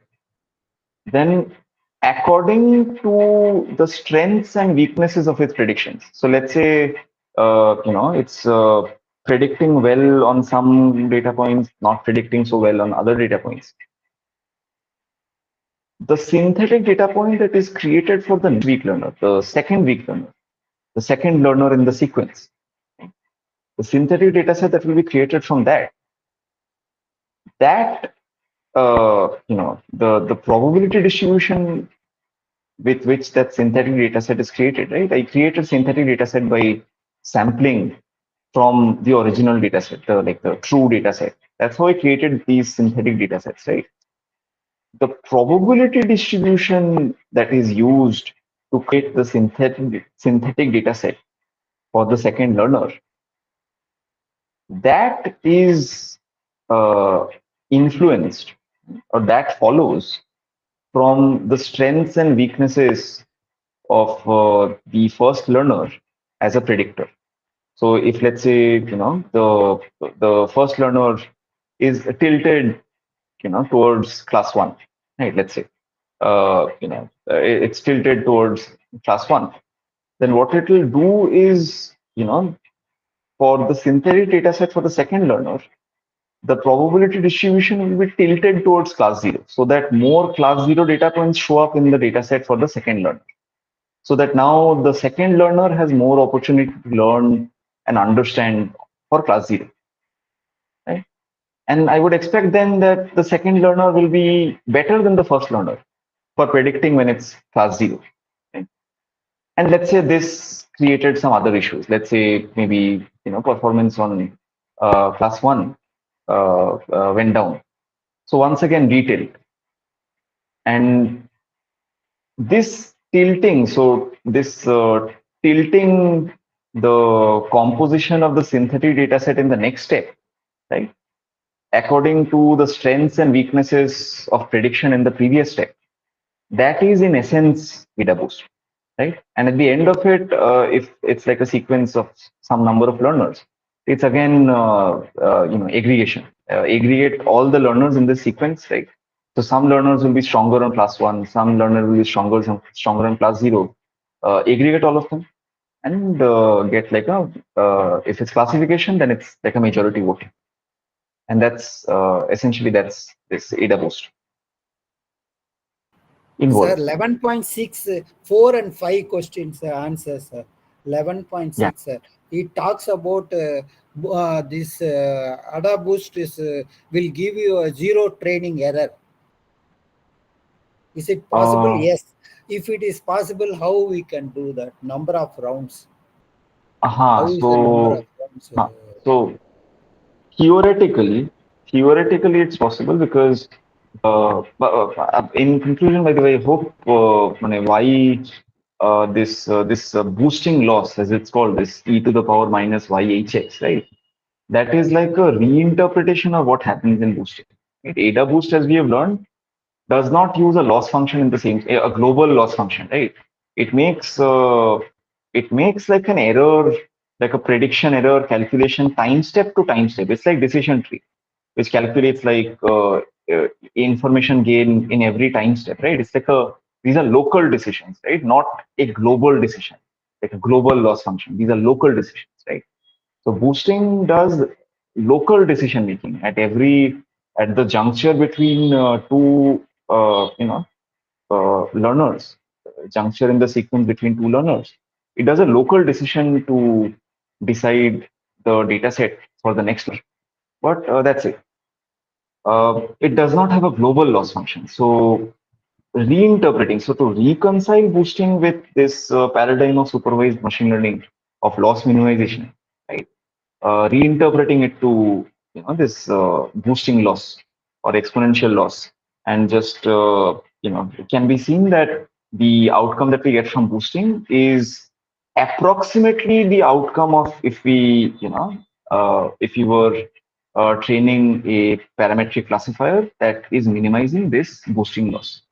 Then according to the strengths and weaknesses of its predictions. So let's say, it's predicting well on some data points, not predicting so well on other data points. The synthetic data point that is created for the weak learner, the second weak learner, the second learner in the sequence, the synthetic data set that will be created from that the probability distribution with which that synthetic data set is created, right? I created synthetic data set by sampling from the original data set, the true data set. That's how I created these synthetic data sets, right? The probability distribution that is used to create the synthetic data set for the second learner, that is influenced, or that follows from the strengths and weaknesses of the first learner as a predictor. So if, let's say, the first learner is tilted, towards class one, right? Let's say, it's tilted towards class one. Then what it will do is, for the synthetic data set for the second learner, the probability distribution will be tilted towards class zero, so that more class zero data points show up in the data set for the second learner. So that now the second learner has more opportunity to learn and understand for class zero, right? And I would expect then that the second learner will be better than the first learner for predicting when it's class zero, right? And let's say this created some other issues. Let's say maybe performance on class one went down. So once again, retail. And this tilting, so this tilting the composition of the synthetic data set in the next step, right? according to the strengths and weaknesses of prediction in the previous step. That is in essence data boost, right? And at the end of it, if it's like a sequence of some number of learners, it's again aggregation. Aggregate all the learners in this sequence, right? So some learners will be stronger on class 1, some learner will be stronger on class 0. Aggregate all of them and get like a if it's classification, then it's like a majority voting, and that's essentially that's this ADA boost Sir, involved. 11.6, 4 and 5 questions answers, sir. Yeah. 11.6, sir. It talks about this ADA boost is will give you a zero training error. Is it possible? Yes. If it is possible, how we can do that? Number of rounds. How is the number of rounds? So theoretically, it's possible because in conclusion, by the way, I hope why this boosting loss, as it's called, this e to the power minus yhx, right? That is like a reinterpretation of what happens in boosting. Right? ADA boost, as we have learned, does not use a loss function in the same a global loss function, right? It makes like an error, like a prediction error calculation time step to time step. It's like decision tree, which calculates like information gain in every time step, right? It's like these are local decisions, right? Not a global decision, like a global loss function. These are local decisions, right? So boosting does local decision making at the juncture between two learners, juncture in the sequence between two learners. It does a local decision to decide the data set for the next one. But that's it. It does not have a global loss function. So reinterpreting, so to reconcile boosting with this paradigm of supervised machine learning of loss minimization, right? Reinterpreting it to this boosting loss or exponential loss, and just it can be seen that the outcome that we get from boosting is approximately the outcome of if we were training a parametric classifier that is minimizing this boosting loss.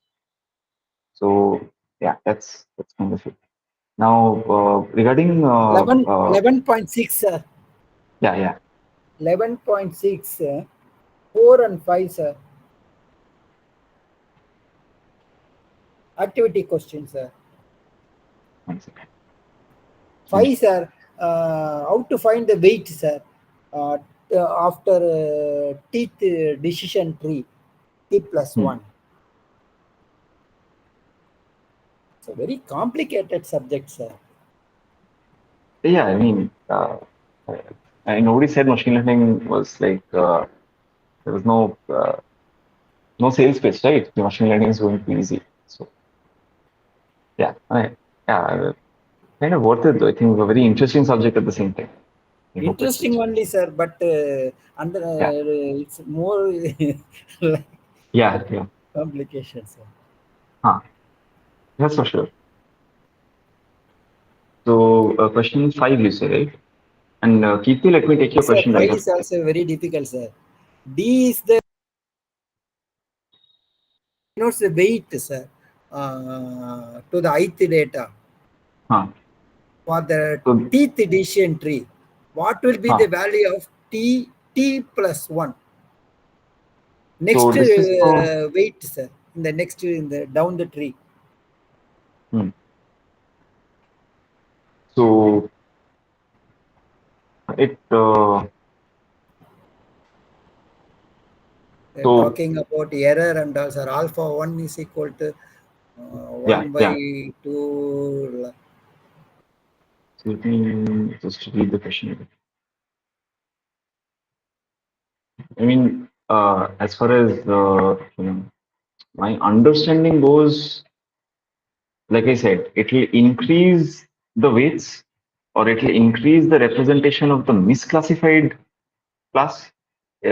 So yeah, that's kind of it. Now regarding 11.6, sir. Yeah. 11.6, 4 and 5, sir. Activity questions, sir. 1 second. 5, sir. How to find the weight, sir, after teeth decision tree, t plus 1. It's a very complicated subject, sir. Yeah, I mean, nobody said machine learning was like there was no sales pitch, right? The machine learning is going to be easy. So yeah, kind of worth it though. I think a very interesting subject at the same time. Interesting only, sir, but it's more like Yeah. complications, sir. That's for sure. So question 5, you say, right? And Kirti, let me take your Sir, question 5 right is after. also very difficult, sir. D is the denotes the weight, sir, to the ith data for the So, teeth decision tree. What will be the value of t plus 1? Next this is weight, sir, in the next in the down the tree. So it They're talking about error and also alpha 1 is equal to 1 by 2. So let me just read the question. I mean, as far as my understanding goes, like I said, it will increase the weights, or it will increase the representation of the misclassified class. It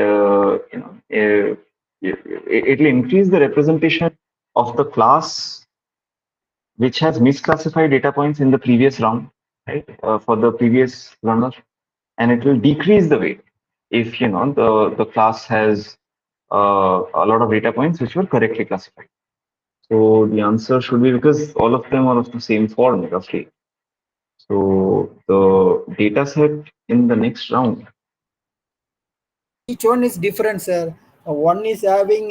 will increase the representation of the class which has misclassified data points in the previous round, right? For the previous runner, and it will decrease the weight. if the class has a lot of data points which were correctly classified. So the answer should be, because all of them are of the same form roughly. So the data set in the next round. Each one is different, sir. One is having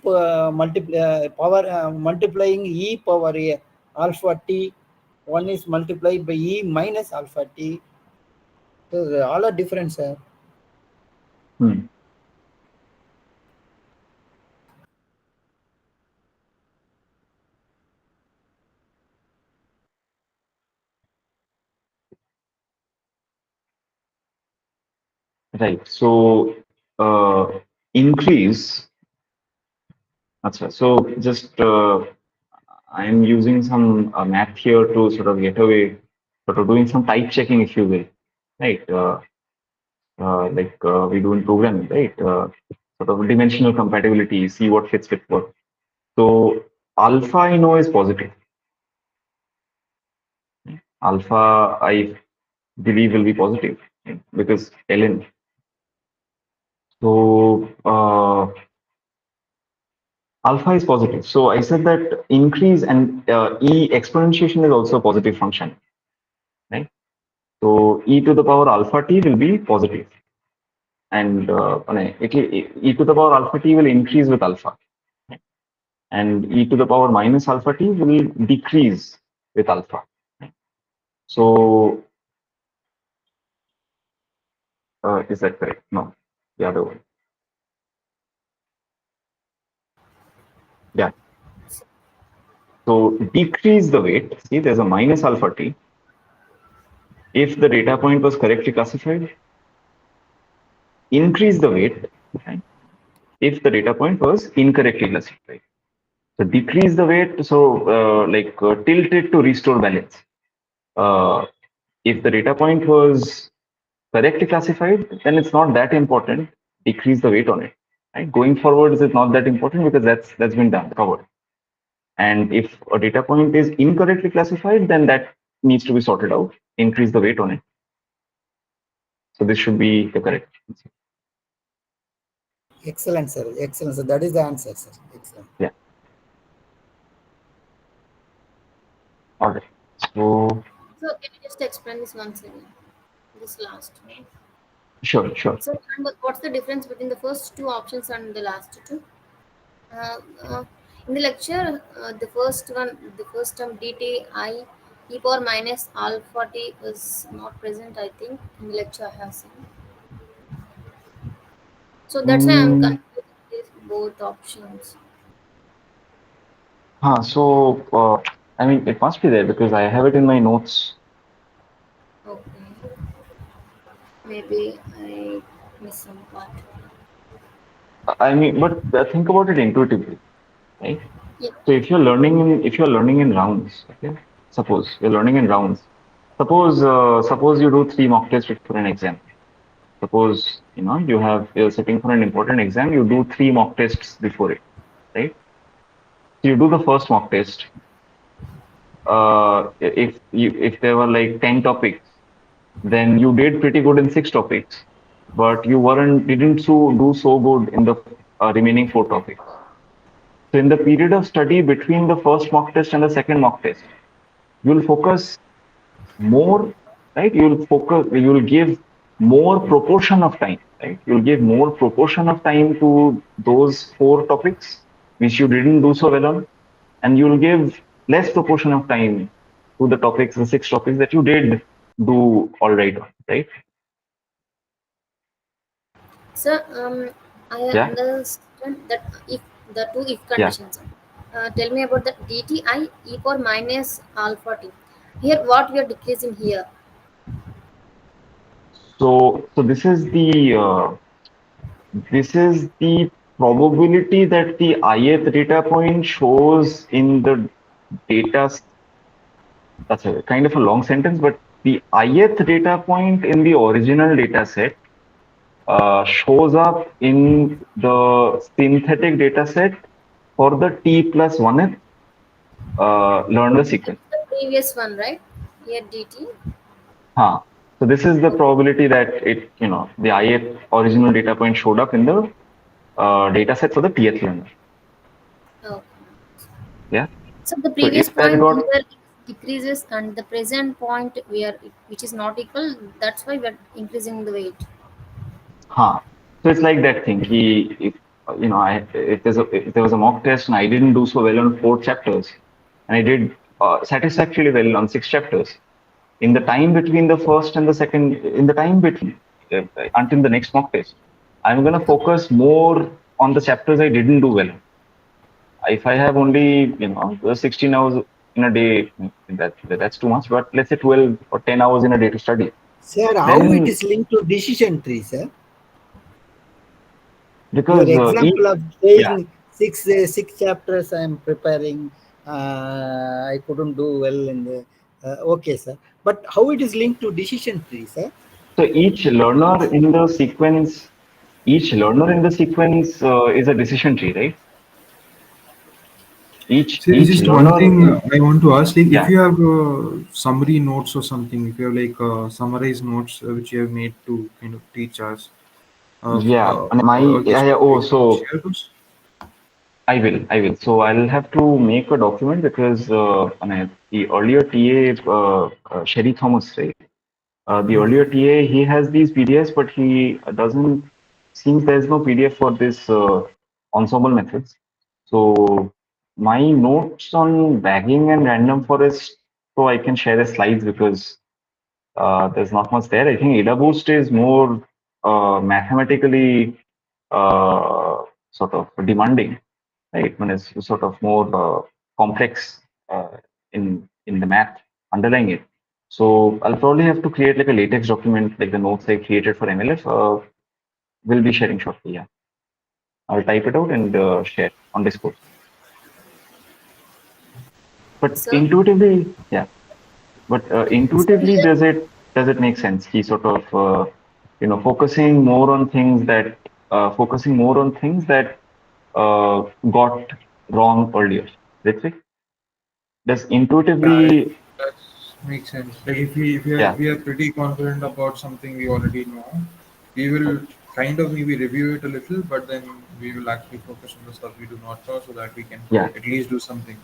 power multiplying e power a alpha t. One is multiplied by e minus alpha t. So all are different, sir. Right. So increase. Achha. So just I'm using some math here to sort of get away, sort of doing some type checking, if you will, right? Like we do in programming, right? Sort of dimensional compatibility, see what fits with what. So alpha I know is positive. Alpha I believe will be positive, right? Because ln. So alpha is positive. So I said that increase and e exponentiation is also a positive function, right? So e to the power alpha t will be positive, and e to the power alpha t will increase with alpha, right? And e to the power minus alpha t will decrease with alpha, right? So is that correct? No, the other one. Yeah. So decrease the weight. See, there's a minus alpha t. If the data point was correctly classified, increase the weight, right? If the data point was incorrectly classified. So decrease the weight. So tilt it to restore balance. If the data point was correctly classified, then it's not that important. Decrease the weight on it. Right? Going forward, is it not that important, because that's been done, covered. And if a data point is incorrectly classified, then that needs to be sorted out. Increase the weight on it. So this should be the correct answer. Excellent, sir. Excellent, sir. That is the answer, sir. Excellent. Yeah. All right. So can you just explain this once again? This last one. sure. So, and what's the difference between the first two options and the last two? In the lecture, the first term dt I e power minus alpha t is not present, I think, in the lecture I have seen. So that's why I'm confused with both options. So I mean, it must be there because I have it in my notes. Okay. Maybe I missed some part. I mean, but think about it intuitively, right? Yeah. So if you're learning in rounds, okay? Suppose you're learning in rounds. Suppose you do 3 mock tests before an exam. Suppose you're sitting for an important exam. You do 3 mock tests before it, right? So you do the first mock test. If there were like 10 topics, then you did pretty good in 6 topics, but you didn't do so good in the remaining 4 topics. So in the period of study between the first mock test and the second mock test, you'll focus more, right? You'll give more proportion of time, right? You'll give more proportion of time to those 4 topics which you didn't do so well on, and you'll give less proportion of time to the 6 topics that you did do all right on, right? So I Yeah, understand that if the two if yeah. conditions. Tell me about the dt I e power minus alpha t. Here, what we are decreasing here? So this is the probability that the ith data point shows in the data. That's a kind of a long sentence, but the ith data point in the original data set shows up in the synthetic data set for the t plus 1th learner sequence. The previous one, right? Here dt. Huh. So this is the probability that it, the ith original data point showed up in the data set for the tth learner. Okay. Yeah. So the So previous if that point got, here decreases and the present point which is not equal, that's why we're increasing the weight. so it's like that thing. If if there was a mock test and I didn't do so well on 4 chapters, and I did satisfactorily well on 6 chapters, in the time between the first and the second, in the time between until the next mock test, I'm going to focus more on the chapters I didn't do well. If I have only 16 hours in a day, that's too much. But let's say 12 or 10 hours in a day to study. Sir, how it Then is linked to decision tree, sir? Your because example of yeah, saying six chapters I am preparing, I couldn't do well in the. Okay, sir. But how it is linked to decision tree, sir? so each learner in the sequence is a decision tree, right? So Each just one learner thing in, I want to ask, like if yeah, you have summary notes or something, if you have like summarized notes which you have made to kind of teach us, yeah. And my this, yeah, yeah, oh, can you so share those? I will. So I'll have to make a document because the earlier TA, Sherry Thomas, right? The earlier TA, he has these PDFs, but he doesn't, seems there's no PDF for this ensemble methods. So my notes on bagging and random forest, so I can share the slides because there's not much there. I think ADA Boost is more mathematically sort of demanding, right? When it's sort of more complex in the math underlying it. So I'll probably have to create like a latex document, like the notes I created for MLF. We'll be sharing shortly. Yeah, I'll type it out and share on Discord. But So intuitively, yeah. But so intuitively, here, does it make sense? He sort of focusing more on things that got wrong earlier. That's it. Does Yeah, intuitively, that makes sense. Like if yeah, we are pretty confident about something we already know, we will kind of maybe review it a little, but then we will actually focus on the stuff we do not know, so that we can yeah, at least do something.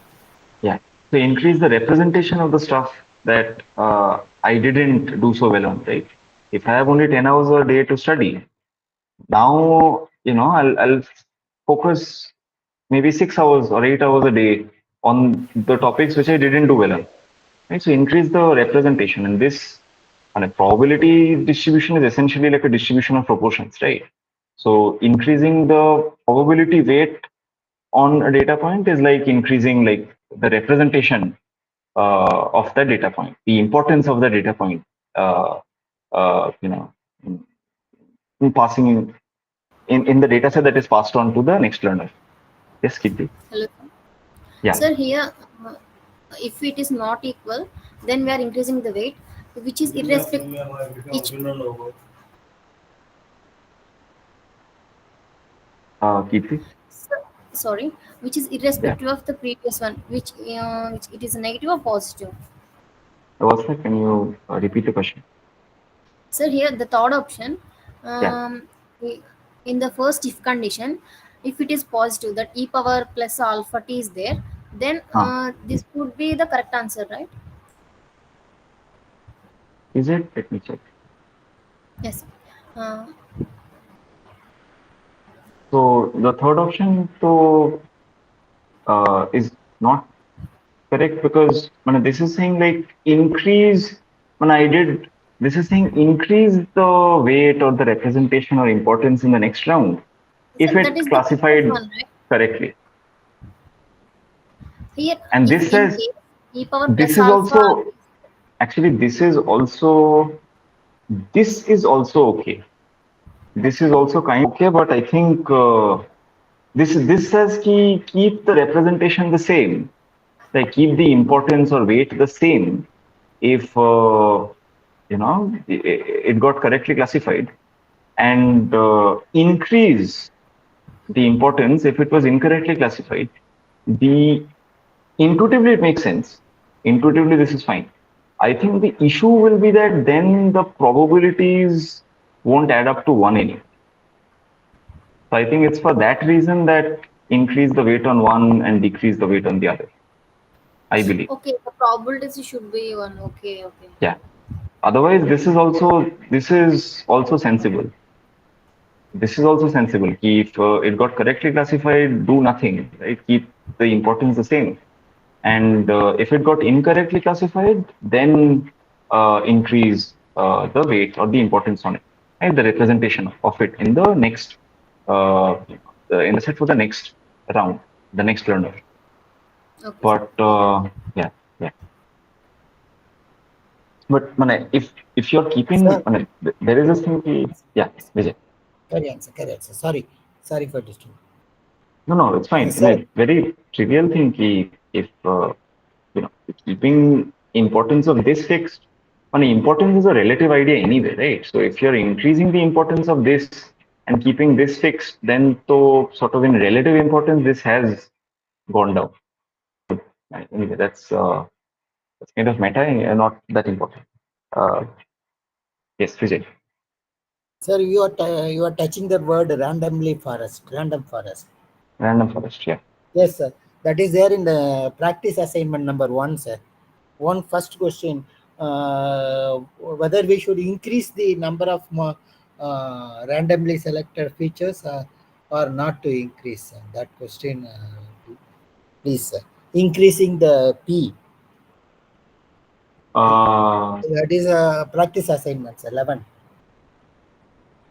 yeah. So increase the representation of the stuff that I didn't do so well on, right? If I have only 10 hours a day to study, now, I'll focus maybe 6 hours or 8 hours a day on the topics which I didn't do well on. Right? So increase the representation, and this and a probability distribution is essentially like a distribution of proportions, right? So increasing the probability weight on a data point is like increasing like the representation of the data point, the importance of the data point, uh, in, passing in the data set that is passed on to the next learner. Yes, Kirti. hello. Yeah. Sir, here if it is not equal, then we are increasing the weight, which is irrespective. Kirti. Sorry, which is Yeah. irrespective of the previous one, which it is a negative or positive. What's that? Can you repeat the question? So here the third option, Yeah. i- in the first if condition, if it is positive that e power plus alpha t is there, then this would be the correct answer, right? Is it? Let me check. Yes. Uh, So the third option so is not correct because this is saying like increase when I did this is saying increase the weight or the representation or importance in the next round if so that it is the previous classified one, right? correctly. Here, And if this in says case e power this plus is alpha, also actually this is also okay. This is okay, also kind of okay, but I think this says keep the representation the same, like keep the importance or weight the same if it got correctly classified, and increase the importance if it was incorrectly classified. The intuitively it makes sense. Intuitively this is fine. I think the issue will be that then the probabilities won't add up to 1 anymore. So I think it's for that reason that increase the weight on one and decrease the weight on the other, I believe. Okay, the probability should be one. Okay, okay. Yeah. Otherwise, this is also sensible. This is also sensible. If it got correctly classified, do nothing, right? Keep the importance the same. And if it got incorrectly classified, then increase the weight or the importance on it, and the representation of it in the next, in the set for the next round, the next learner. Okay, sir. But yeah, yeah. But if you're keeping, Sir. there is this thing. Yeah, Vijay. Carry on, sir. Carry on, sir. Sorry for disturbing. No, it's fine. In Sir. a very trivial thing, if keeping importance of this fixed, importance is a relative idea anyway, right? So if you're increasing the importance of this and keeping this fixed, then so sort of in relative importance, this has gone down. Anyway, that's kind of meta and not that important. Yes, Vijay. Sir, you are touching the word random forest. Random forest, yeah. Yes, sir. That is there in the practice assignment number 1, sir. First question, whether we should increase the number of randomly selected features or not to increase, sir. That question, please, sir. Increasing the P. That is a practice assignment, sir. 11.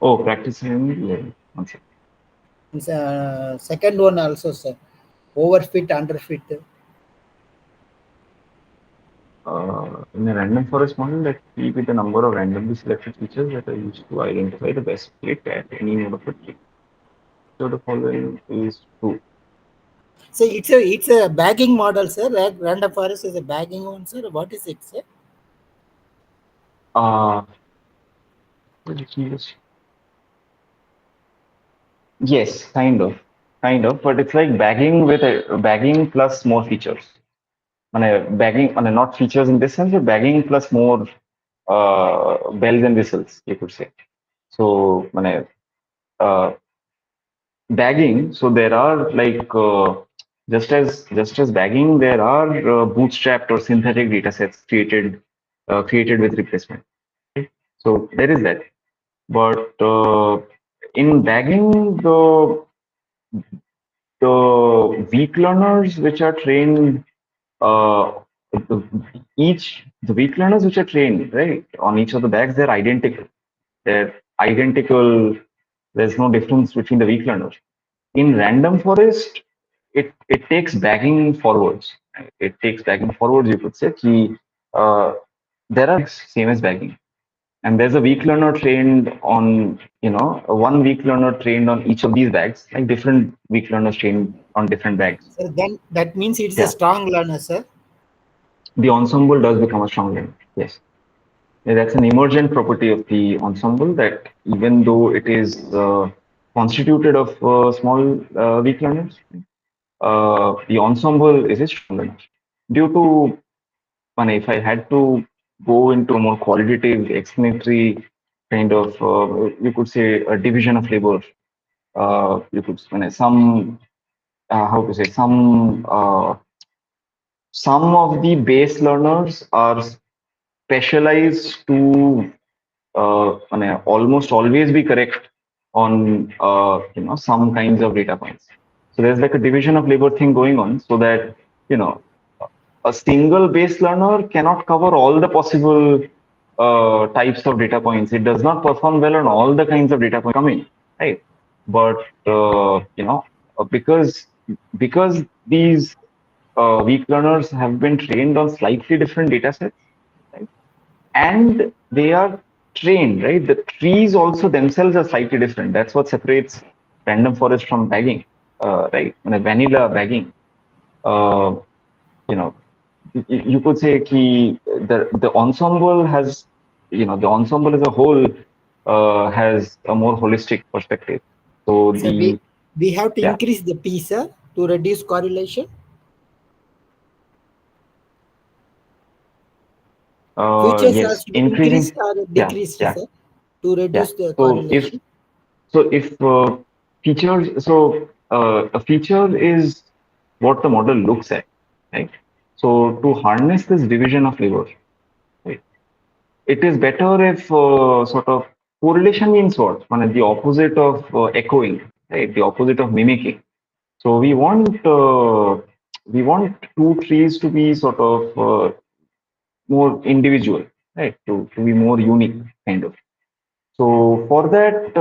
Oh, practicing. Yeah. One second. Second one also, sir. Overfit, underfit. In a random forest model, let's see with the number of randomly selected features that are used to identify the best fit at any node of a tree. So the following is true. So it's a bagging model, sir. Random forest is a bagging one, sir. What is it, sir? Yes, kind of, but it's like bagging with a bagging plus more features. Bagging, not features in this sense, but bagging plus more bells and whistles, you could say. So, bagging. So there are like just as bagging, there are bootstrapped or synthetic data sets created with replacement. Okay? So there is that. But in bagging, the weak learners which are trained, uh, the weak learners which are trained right on each of the bags, they're identical. They're identical. There's no difference between the weak learners. In random forest, it takes bagging forwards. It takes bagging forwards, you could say. There are same as bagging, and there's a weak learner trained on, one weak learner trained on each of these bags, like different weak learners trained on different bags. So then that means it's Yeah. a strong learner, sir. The ensemble does become a strong learner. Yes. Yeah, that's an emergent property of the ensemble, that even though it is constituted of small weak learners, the ensemble is a strong learner. Due to, if I had to go into a more qualitative, explanatory kind of, you could say, a division of labor, you could some how to say some of the base learners are specialized to almost always be correct on some kinds of data points. So there's like a division of labor thing going on, so that a single base learner cannot cover all the possible types of data points. It does not perform well on all the kinds of data points coming, right? But because these weak learners have been trained on slightly different data sets, right? And they are trained, right? The trees also themselves are slightly different. That's what separates random forest from bagging, right? Vanilla bagging, uh, you know, you could say the ensemble has, the ensemble as a whole has a more holistic perspective. So So we have to increase the P, sir, to reduce correlation. Features Yes, has been increasing. increased or Yeah, decreased, yeah, sir, to yeah. reduce the So correlation. if features, a feature is what the model looks at, right? So to harness this division of labor, right, it is better if sort of correlation means what? The opposite of echoing, right? The opposite of mimicking. So we want two trees to be sort of more individual, right? To be more unique, kind of. So for that,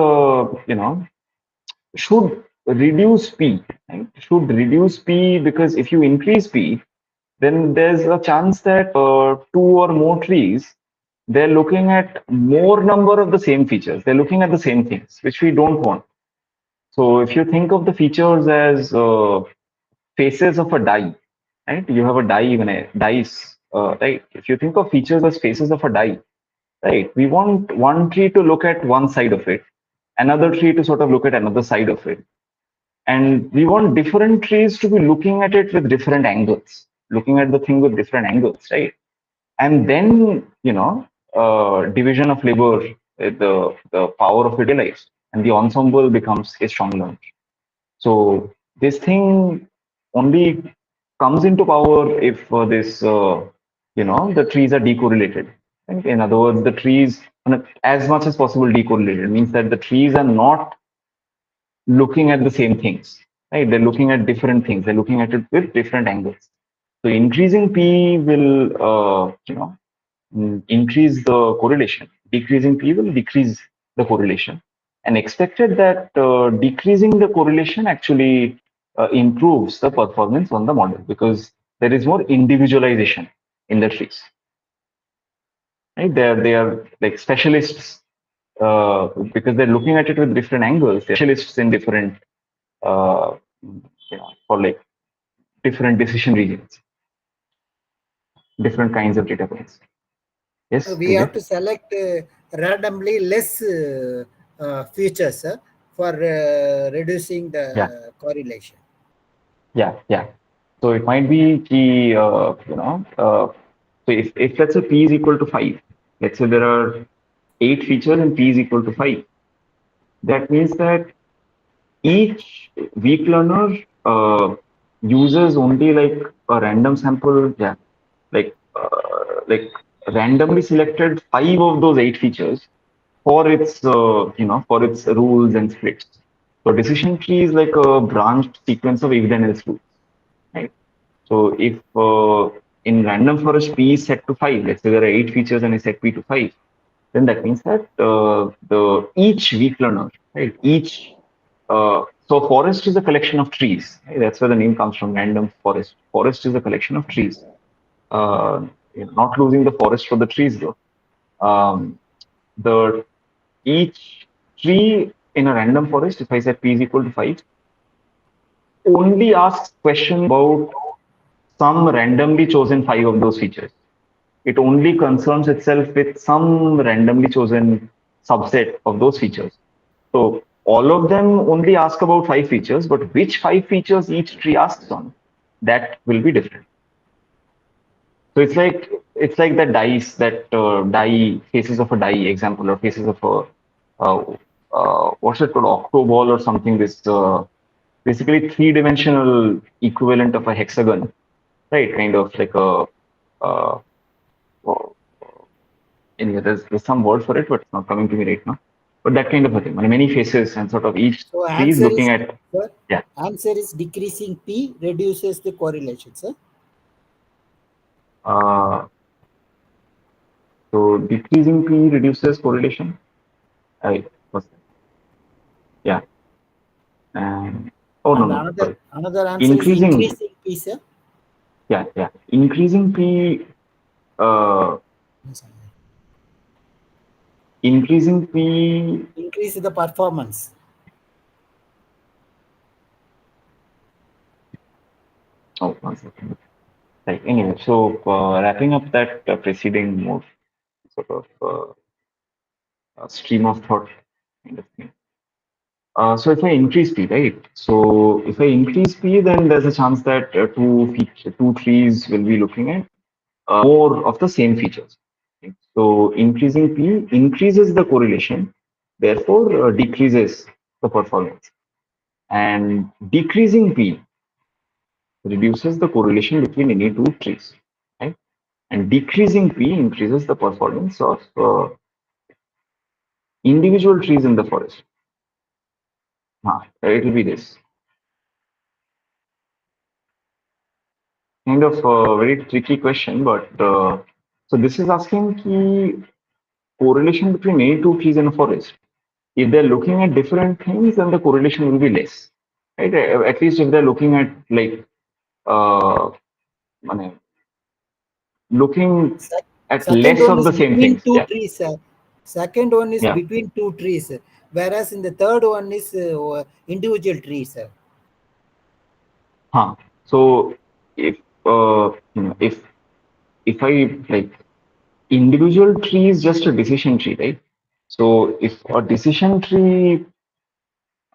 should reduce P, right? Should reduce P, because if you increase P, then there's a chance that two or more trees, they're looking at more number of the same features. They're looking at the same things, which we don't want. So if you think of the features as faces of a die, right? You have a die, even a dice, right? If you think of features as faces of a die, right? We want one tree to look at one side of it, another tree to sort of look at another side of it, and we want different trees to be looking at it with different angles, looking at the thing with different angles, right? And then division of labor, the power of it realized, and the ensemble becomes a strong learner. So this thing only comes into power if the trees are decorrelated. Right? In other words, the trees, as much as possible, decorrelated means that the trees are not looking at the same things, right? They're looking at different things. They're looking at it with different angles. So increasing P will, increase the correlation. Decreasing P will decrease the correlation. And expected that decreasing the correlation actually improves the performance on the model, because there is more individualization in the trees. Right? They are like specialists because they're looking at it with different angles. They're specialists in different for like different decision regions, different kinds of data points. Yes, We have Vijay? to select randomly less features for reducing Yeah, the correlation. yeah, yeah. So it might be the, so if let's say P is equal to 5, let's say there are 8 features and P is equal to 5, that means that each weak learner uses only like a random sample, yeah, like randomly selected 5 of those 8 features for its for its rules and splits. So decision tree is like a branched sequence of if then else rules, right? So if in random forest P is set to 5, let's say there are 8 features and I set P to 5, then that means that the each weak learner, right? So forest is a collection of trees. Right? That's where the name comes from. Random forest. Forest is a collection of trees. Uh, not losing the forest for the trees though. The each tree in a random forest, if I set P is equal to 5, only asks questions about some randomly chosen 5 of those features. It only concerns itself with some randomly chosen subset of those features. So all of them only ask about 5 features, but which 5 features each tree asks on, that will be different. So it's like that dice, that die faces of a die example, or faces of a what's it called, octoball or something. This basically three-dimensional equivalent of a hexagon, right? Kind of like a uh, oh, anyway, there's some word for it, but it's not coming to me right now. But that kind of a thing, many faces, and sort of each So tree is answer looking is, at, sir, yeah. answer is decreasing P reduces the correlation, sir. Uh, so decreasing P reduces correlation. I was Yeah. And oh no, And no, sorry. another answer is Increasing, increasing P, sir. yeah, yeah. Increasing P, uh, Yes, sir. increasing P. Increase the performance. Oh, 1 second. Right. Anyway, so wrapping up that preceding more sort of stream of thought kind of thing. So if I increase P, right? So if I increase P, then there's a chance that two trees will be looking at more of the same features. So increasing P increases the correlation, therefore decreases the performance. And decreasing P reduces the correlation between any two trees, right? And decreasing P increases the performance of individual trees in the forest. It will be this kind of very tricky question, but so this is asking the correlation between any two trees in a forest. If they're looking at different things, then the correlation will be less, right? At least if they're looking at like মানে, looking at Second less one of is the same between things. two Yeah, trees. Second one is yeah. between two trees, whereas in the third one is individual trees. So if if I like individual tree is just a decision tree, right? So if a decision tree,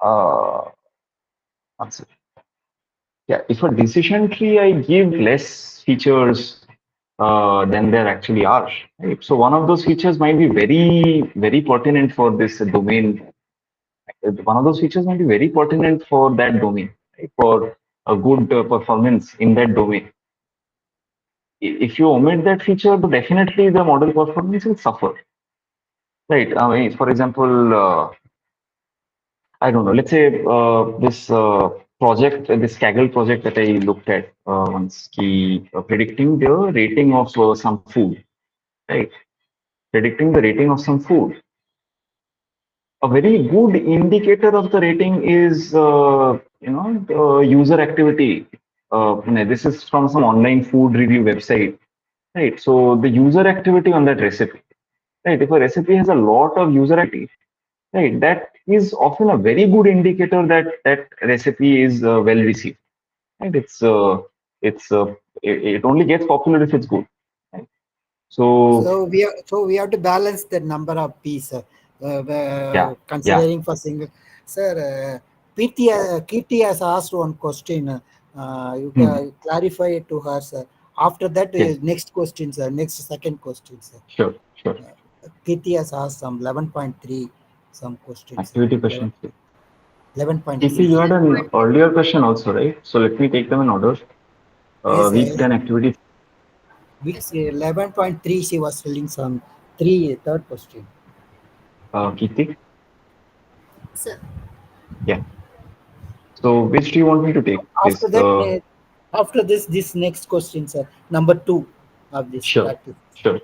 uh, answer. Yeah, if a decision tree I give less features than there actually are, right? So one of those features might be very pertinent for this domain. One of those features might be very pertinent for that domain, right? For a good performance in that domain. If you omit that feature, then definitely the model performance will suffer, right? I mean, for example, I don't know. Let's say this project, this Kaggle project that I looked at once, predicting the rating of some food, right? Predicting the rating of some food. A very good indicator of the rating is, the user activity. This is from some online food review website, right? So the user activity on that recipe, right? If a recipe has a lot of user activity, right, that is often a very good indicator that that recipe is well received. Right? It's it only gets popular if it's good. Right? So So we have to balance the number of pieces, yeah, yeah. considering for single. Sir, Kirti has asked one question. You Hmm. can clarify it to her, sir. After that, Yes, next question, sir. Next second question, sir. sure, sure. Kirti has asked some 11.3 some questions, sir. Activity 11, questions. KP, 11.3, you sir. had an earlier question also, right? So let me take them in order. Yes, Week sir. 10 activity. Week Yes. 11.3, she was filling some three third question. Kirti. Sir. Yeah. So which do you want me to take? After This. that, after this next question, sir, number two of this Sure, practice. sure,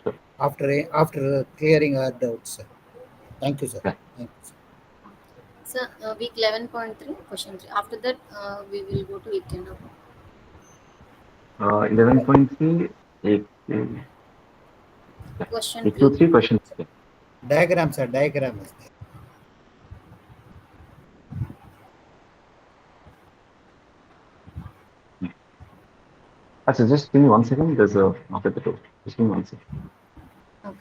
sure. After clearing our doubts, sir. Thank you, sir. Yeah. Thank you, sir. Sir, week 11.3, question 3. After that, we will go to week 10. 11.3. Take, yeah. Question Take two, 3. three questions. Yeah. Diagram, sir. Diagram is there. Just give me 1 second. There's a knock at the door. Just give me 1 second. Okay.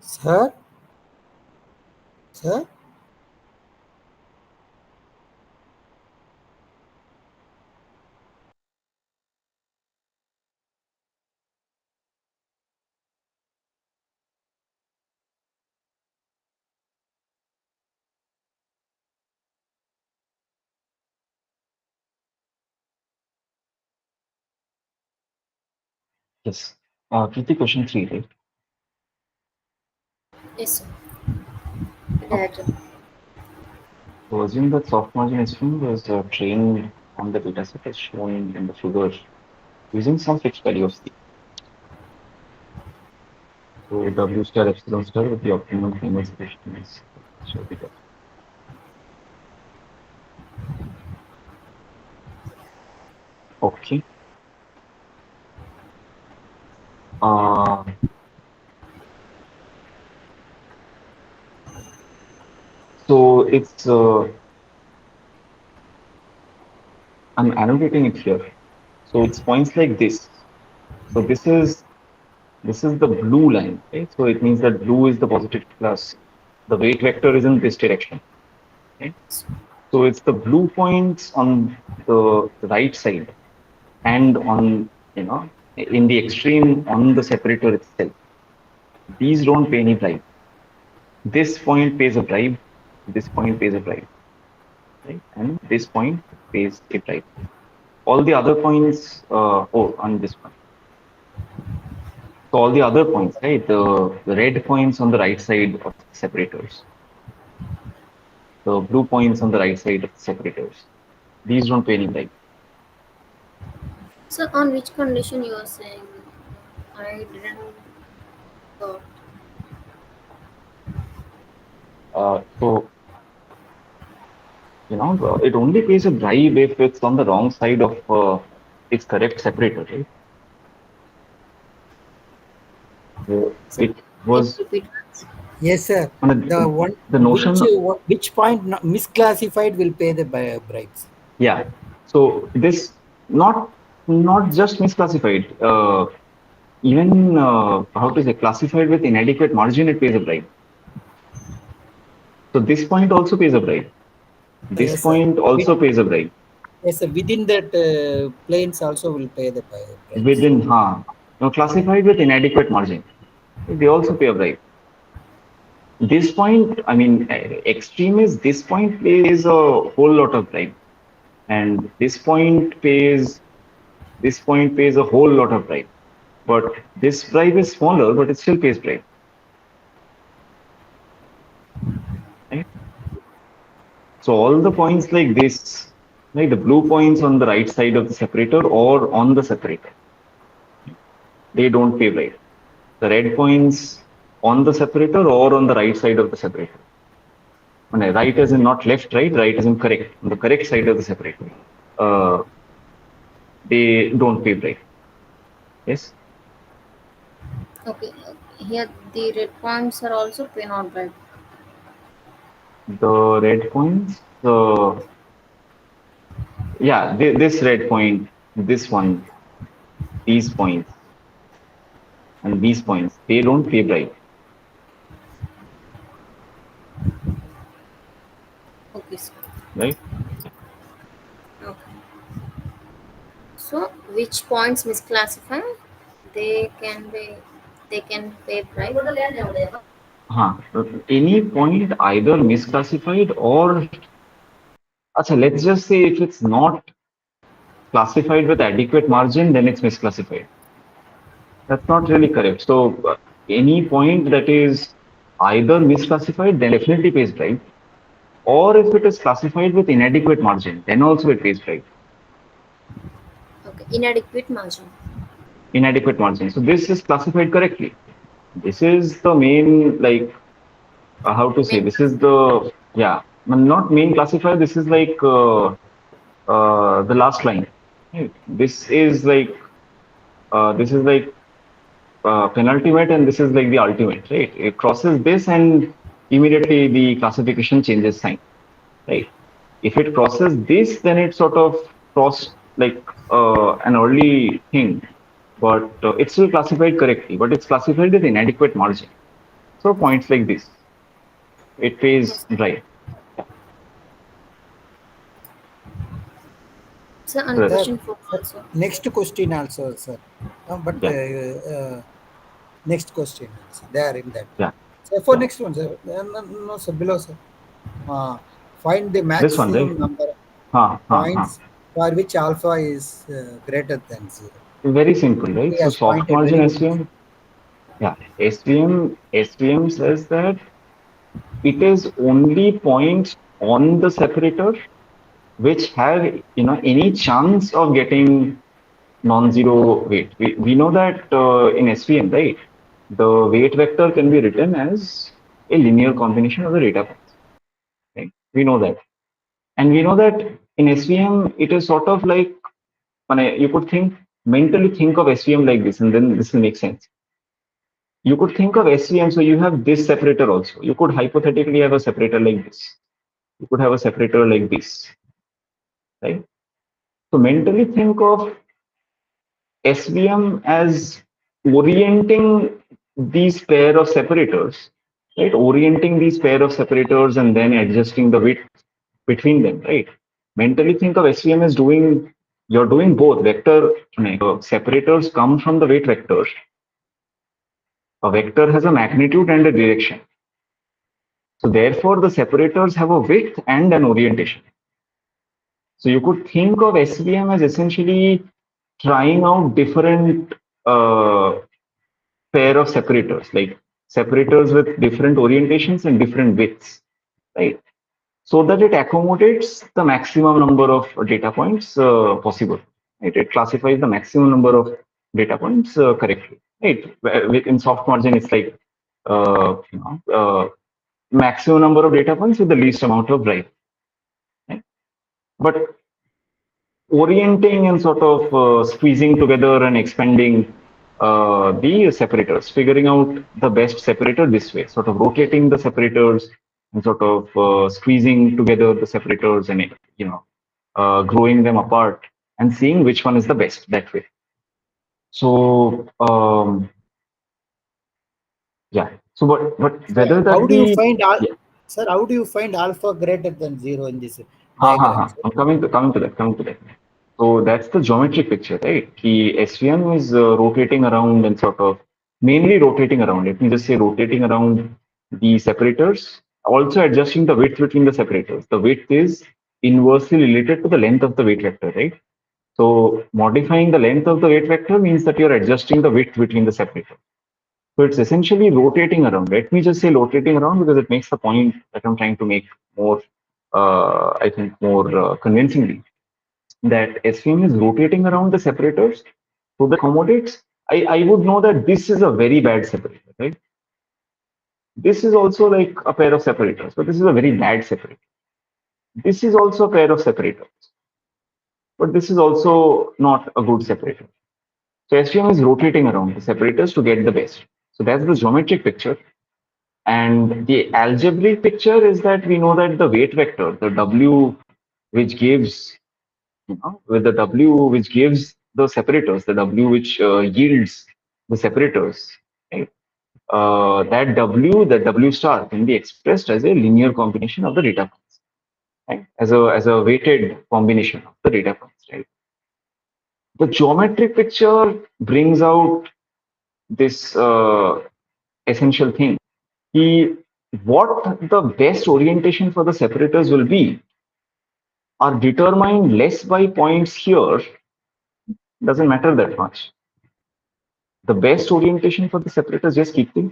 Sir? Sir? Yes. Kriti, question 3, right? Yes, sir. Okay. That So assume that soft margin string was trained on the dataset as shown in the figure using some fixed value of C. So W star epsilon star with the optimum famous question is show beta. Okay. Uh, so it's I'm annotating it here. So it's points like this. So this is the blue line, right? So it means that blue is the positive plus the weight vector is in this direction. Okay? So it's the blue points on the right side and on, in the extreme on the separator itself. These don't pay any bribe. This point pays a bribe, this point pays a bribe, right? And this point pays a bribe. All the other points, on this one. So all the other points, right? The red points on the right side of the separators, the blue points on the right side of the separators. These don't pay any bribe. so on which condition you are saying? I didn't got. So it only pays a bribe if it's on the wrong side of its correct separator, right? So It can was you repeat once? Yes, sir. on The one the notion. which point misclassified will pay the bribes. Yeah. So this not just misclassified. Even how to say classified with inadequate margin, it pays a bribe. So this point also pays a bribe. This Yes, sir. point also pays a bribe. Yes, sir. Within that planes also will pay the bribes. Within classified with inadequate margin, they also pay a bribe. This point, I mean, extreme is this point pays a whole lot of bribe, and this point pays a whole lot of bribe. But this bribe is smaller, but it still pays bribe. Right? So all the points like this, like the blue points on the right side of the separator or on the separator, they don't pay bribe. The red points on the separator or on the right side of the separator. And right as in not left, right as in correct, on the correct side of the separator. They don't pay bribe. Yes. Okay, here the red points are also pay not bribe. The red points, yeah, this red point, this one, these points, and these points, they don't pay bribe. Okay, sir. Right? Okay. So which points misclassify? They can be they can pay bribe. Any point either misclassified or, let's just say if it's not classified with adequate margin, then it's misclassified. That's not really correct. So any point that is either misclassified, then definitely pays bribe. Or if it is classified with inadequate margin, then also it pays bribe. Okay, inadequate margin. Inadequate margin. So this is classified correctly. This is the main, like, how to say, Main this is the, yeah, not main classifier. This is like the last line. Right? This is like penultimate, and this is like the ultimate, right? It crosses this, and immediately the classification changes sign, right? If it crosses this, then it sort of crossed like an early thing, but it's still classified correctly, but it's classified with inadequate margin. So points like this, it pays Yes. right. Sir, and Sir, question Sir, 4 sir, also. next question also, sir. But yeah, next question also, there in that. yeah, So for yeah. next one, sir. No, sir, below, sir. Uh, find the This one, right? maximum number of Huh. points for which alpha is greater than 0. Very simple, right? He So has soft pointed margin very good. SVM, yeah, SVM says that it is only points on the separator which have any chance of getting non-zero weight. We know that in SVM, right, the weight vector can be written as a linear combination of the data points. Right? We know that, and we know that in SVM it is sort of like you could mentally think of SVM like this, and then this will make sense. You could think of SVM, so you have this separator also. You could hypothetically have a separator like this. You could have a separator like this, right? So mentally think of SVM as orienting these pair of separators, right? Orienting these pair of separators and then adjusting the width between them, right? Mentally think of SVM as you're doing both. Separators come from the weight vector. A vector has a magnitude and a direction. So therefore, the separators have a width and an orientation. So you could think of SVM as essentially trying out different pair of separators, like separators with different orientations and different widths, right? So that it accommodates the maximum number of data points possible. Right? It classifies the maximum number of data points correctly. Right? In soft margin, it's like maximum number of data points with the least amount of drive. Right? But orienting and sort of squeezing together and expanding the separators, figuring out the best separator this way, sort of rotating the separators and sort of squeezing together the separators and growing them apart and seeing which one is the best that way. So yeah. So but Sir, whether how that do you be find yeah. sir? How do you find alpha greater than 0 in this Ha. diagram, sir? I'm coming to that. So that's the geometric picture, right? The SVM is rotating around and sort of mainly rotating around. Let me just say rotating around the separators, also adjusting the width between the separators. The width is inversely related to the length of the weight vector, right? So modifying the length of the weight vector means that you're adjusting the width between the separators. So it's essentially rotating around. Let me just say rotating around because it makes the point that I'm trying to make more, I think, more convincingly. That SVM is rotating around the separators so that accommodates. I would know that this is a very bad separator, right? This is also like a pair of separators, but this is a very bad separator. This is also a pair of separators, but this is also not a good separator. So SVM is rotating around the separators to get the best. So that's the geometric picture. And the algebraic picture is that we know that the weight vector, the W, which gives, with the W which gives the separators, the W which yields the separators, right? That W star can be expressed as a linear combination of the data points, right? As a weighted combination of the data points, right? The geometric picture brings out this essential thing. What the best orientation for the separators will be are determined less by points here, doesn't matter that much. The best orientation for the separators, just keep the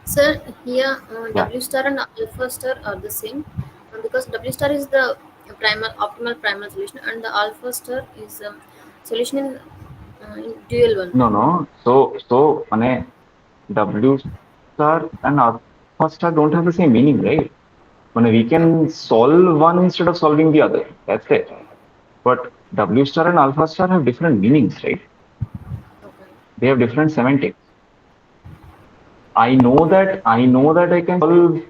Sir, here yeah. W star and alpha star are the same because W star is the optimal primal solution and the alpha star is solution in dual one. No. So W star and alpha star don't have the same meaning, right? We can solve one instead of solving the other. That's it. But W star and alpha star have different meanings, right? Okay. They have different semantics. I know that I can solve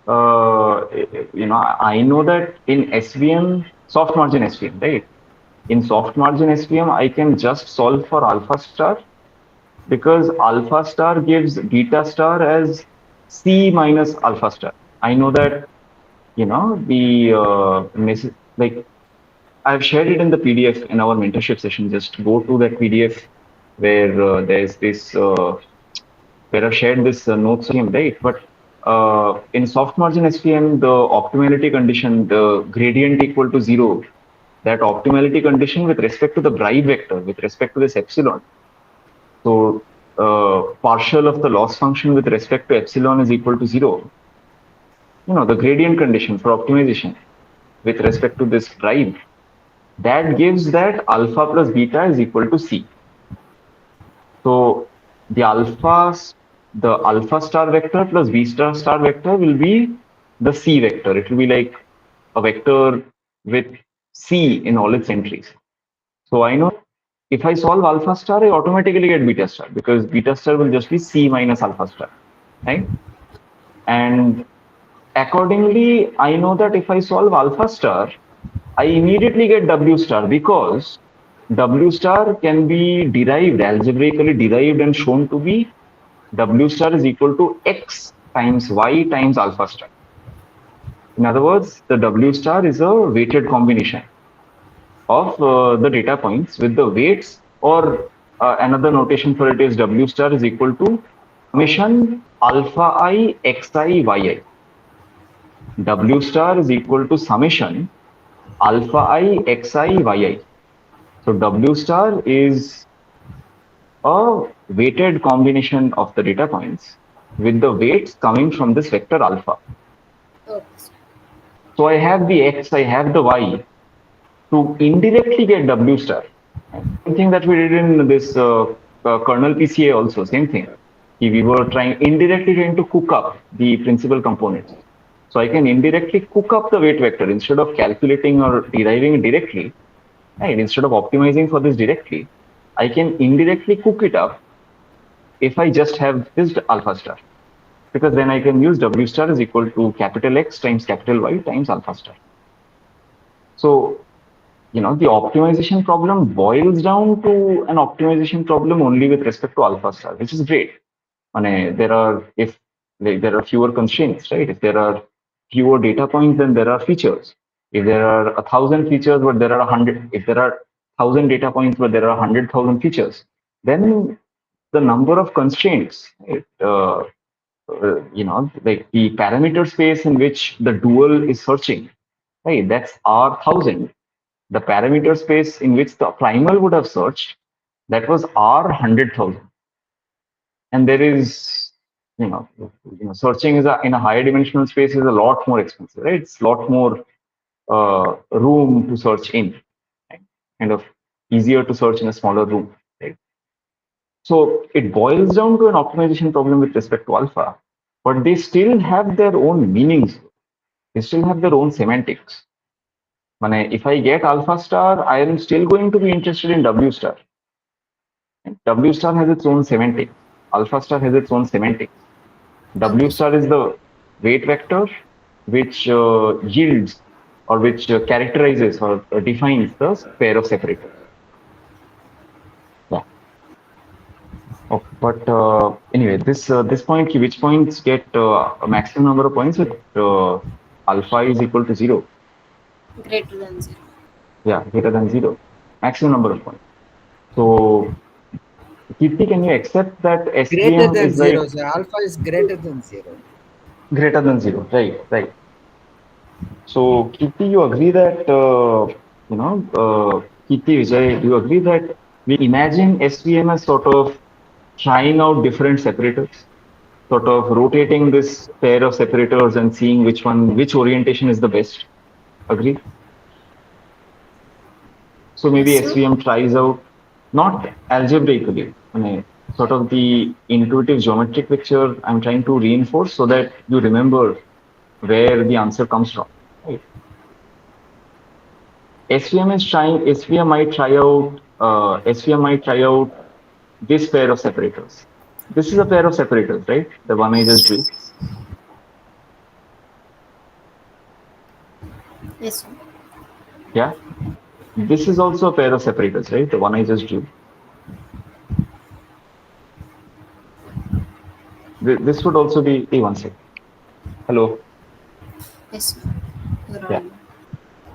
I know that in SVM, soft margin SVM, right? In soft margin SVM, I can just solve for alpha star because alpha star gives beta star as C minus alpha star. I know that, like I've shared it in the PDF in our mentorship session. Just go to that PDF where there's this, where I've shared this notes on right? But in soft margin SVM, the optimality condition, the gradient equal to 0, that optimality condition with respect to the bribe vector, with respect to this epsilon. So partial of the loss function with respect to epsilon is equal to 0. The gradient condition for optimization with respect to this bribe, that gives that alpha plus beta is equal to C. So the alpha star vector plus b star vector will be the C vector. It will be like a vector with C in all its entries. So I know if I solve alpha star, I automatically get beta star because beta star will just be C minus alpha star, right? And accordingly, I know that if I solve alpha star, I immediately get W star because W star can be derived, algebraically derived and shown to be W star is equal to X times Y times alpha star. In other words, the W star is a weighted combination of the data points with the weights, or another notation for it is W star is equal to summation alpha I xi yi. W star is equal to summation alpha I xi yi. So W star is a weighted combination of the data points with the weights coming from this vector alpha. Okay. So I have the x, I have the y to indirectly get W star. Same thing that we did in this kernel PCA also, same thing. We were indirectly trying to cook up the principal components. So I can indirectly cook up the weight vector instead of calculating or deriving it directly. Right? Instead of optimizing for this directly, I can indirectly cook it up if I just have this alpha star. Because then I can use W star is equal to capital X times capital Y times alpha star. So, the optimization problem boils down to an optimization problem only with respect to alpha star, which is great. There are fewer constraints, right? If there are fewer data points, then there are features. If there are 1,000 features, but there are 100, if there are 1,000 data points, but there are 100,000 features, then the number of constraints, like the parameter space in which the dual is searching, right? That's R1000. The parameter space in which the primal would have searched, that was R100,000. And there is, searching in a higher dimensional space is a lot more expensive, right? It's a lot more room to search in, right? Kind of easier to search in a smaller room, right? So it boils down to an optimization problem with respect to alpha, but they still have their own meanings. They still have their own semantics. If I get alpha star, I am still going to be interested in W star. W star has its own semantics. Alpha star has its own semantics. W Okay. star is the weight vector which yields or which characterizes or defines the pair of separators. Yeah. Oh, but anyway, this point, which points get a maximum number of points with alpha is equal to 0. Greater than 0. Yeah, greater than 0. Maximum number of points. So, Kirti, can you accept that Greater SVM than is 0. like So alpha is greater than 0. greater than 0? Right, right. So, Kirti, you agree that, Kirti, Vijay, do you agree that we imagine SVM as sort of trying out different separators, sort of rotating this pair of separators and seeing which orientation is the best? Agree? So maybe Yes, sir. SVM tries out, not algebraically, sort of the intuitive geometric picture I'm trying to reinforce so that you remember where the answer comes from. Right? SVM might try out this pair of separators. This is a pair of separators, right? The one I just drew. Yes, sir. Yeah. This is also a pair of separators, right? The one I just drew. this would also be one second. Hello. Yes, you're Yeah. audible.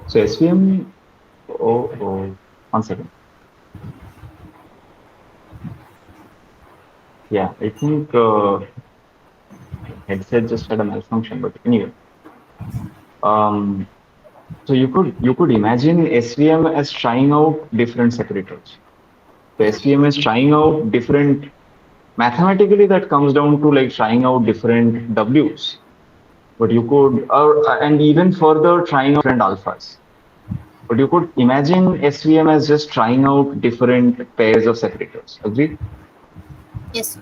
So SVM. Oh, 1 second. Yeah, I think my headset just had a malfunction. But anyway, so you could imagine SVM as trying out different separators. So Yeah. SVM is trying out different. Mathematically, that comes down to like trying out different W's. But you could, and even further, trying out different alphas. But you could imagine SVM as just trying out different pairs of separators. Agree? Yes, sir.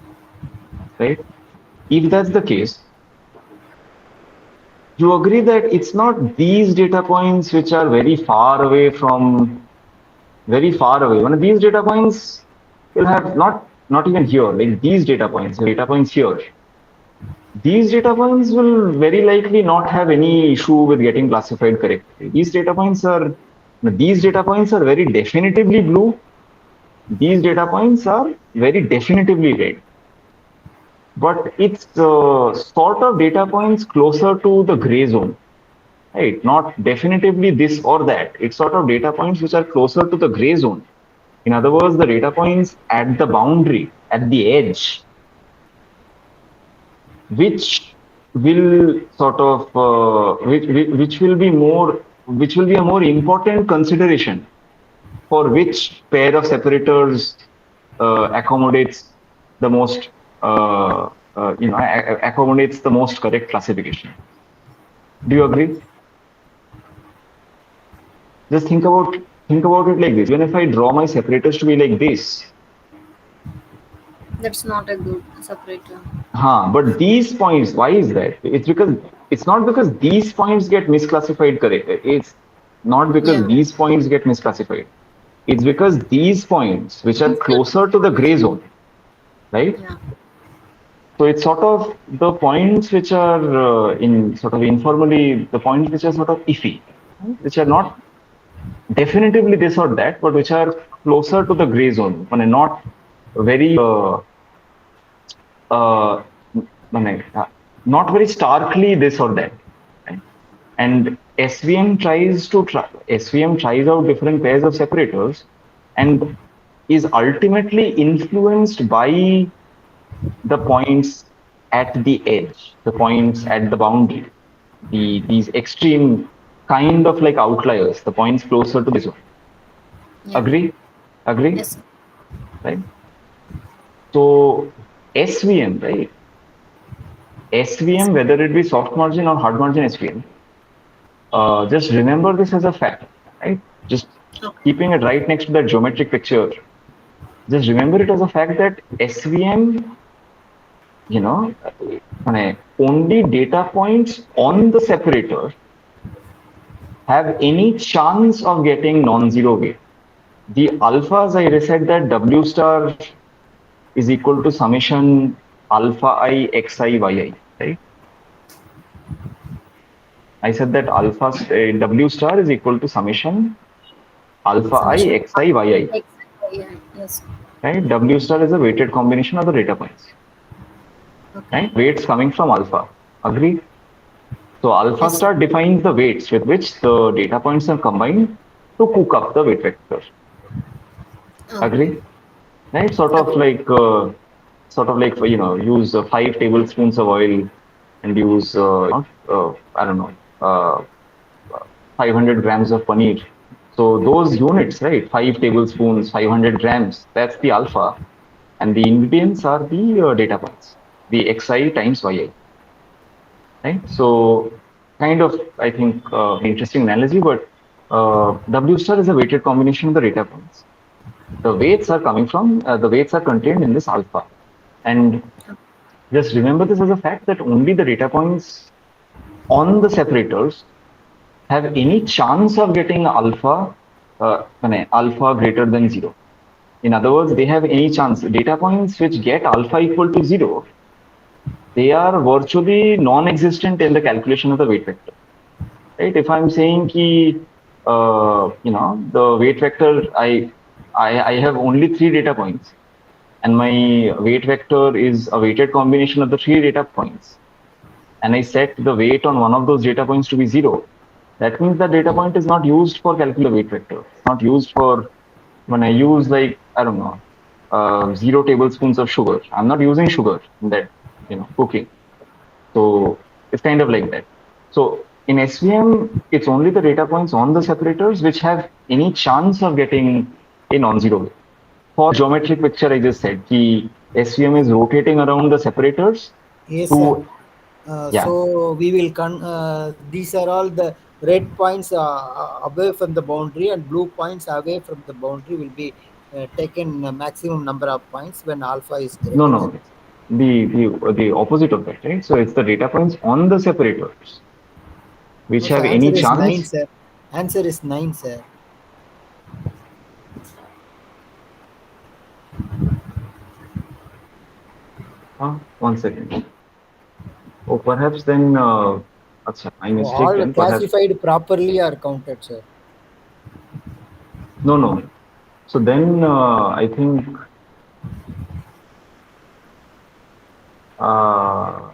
Right? If that's the case, you agree that it's not these data points which are very far away from very far away. One of these data points will have not even here, like these data points here. These data points will very likely not have any issue with getting classified correctly. These data points are very definitively blue. These data points are very definitively red. But it's sort of data points closer to the gray zone, right? Not definitively this or that. It's sort of data points which are closer to the gray zone. In other words, the data points at the boundary, at the edge, which will sort of which will be more which will be a more important consideration for which pair of separators accommodates the most accommodates the most correct classification. Do you agree? Just think about it like this. Even if I draw my separators to be like this, That's not a good separator. but these points, why is that? It's not because these points get misclassified correct. It's not because Yeah. these points get misclassified. It's because these points, which are closer to the gray zone, right? Yeah. So it's sort of the points which are in sort of informally, the points which are sort of iffy, right? Which are not definitively this or that, but which are closer to the gray zone, and not very uh, not very starkly this or that. Right? And SVM tries out different pairs of separators and is ultimately influenced by the points at the edge, the points at the boundary, these extreme kind of like outliers, the points closer to the zone. Yeah. Agree? Agree? Yes, sir. Right? So SVM, right? SVM, whether it be soft margin or hard margin SVM, just remember this as a fact, right? Just Okay. keeping it right next to that geometric picture. Just remember it as a fact that SVM, only data points on the separator have any chance of getting non-zero weight. The alphas, I said that W star is equal to summation alpha I xi yi, right? I said that W star is equal to summation alpha I Summation. xi yi, X. Yeah. Yes. right? W star is a weighted combination of the data points, Okay. right? Weights coming from alpha. Agree? So alpha Yes. star defines the weights with which the data points are combined to cook up the weight vector. Okay. Agree? Right? Use 5 tablespoons of oil and use I don't know 500 grams of paneer. So those units, right? 5 tablespoons, 500 grams. That's the alpha, and the ingredients are the data points, the xi times yi. Right? So kind of, I think, interesting analogy, but W star is a weighted combination of the data points. The weights are contained in this alpha. And just remember this as a fact that only the data points on the separators have any chance of getting alpha greater than 0. In other words, they have any chance. Data points which get alpha equal to 0, they are virtually non-existent in the calculation of the weight vector. Right? If I'm saying the weight vector, I have only 3 data points. and my weight vector is a weighted combination of the three data points, and I set the weight on one of those data points to be 0, that means that data point is not used for calculating the weight vector. It's not used for when I use, like, I don't know, 0 tablespoons of sugar. I'm not using sugar in that, cooking. So it's kind of like that. So in SVM, it's only the data points on the separators which have any chance of getting a non-zero weight. For geometric picture, I just said the SVM is rotating around the separators Yes, sir. to, yeah, So we will these are all the red points away from the boundary, and blue points away from the boundary will be taken maximum number of points when alpha is no, greater than. no, it's the opposite of that, right? So it's the data points on the separators which No, sir. have Answer any is 9, chance. sir. Answer is 9, sir. One second. Oh, perhaps then, my mistake All then. Perhaps, classified properly are counted, sir. no, no. So then, I think, uh,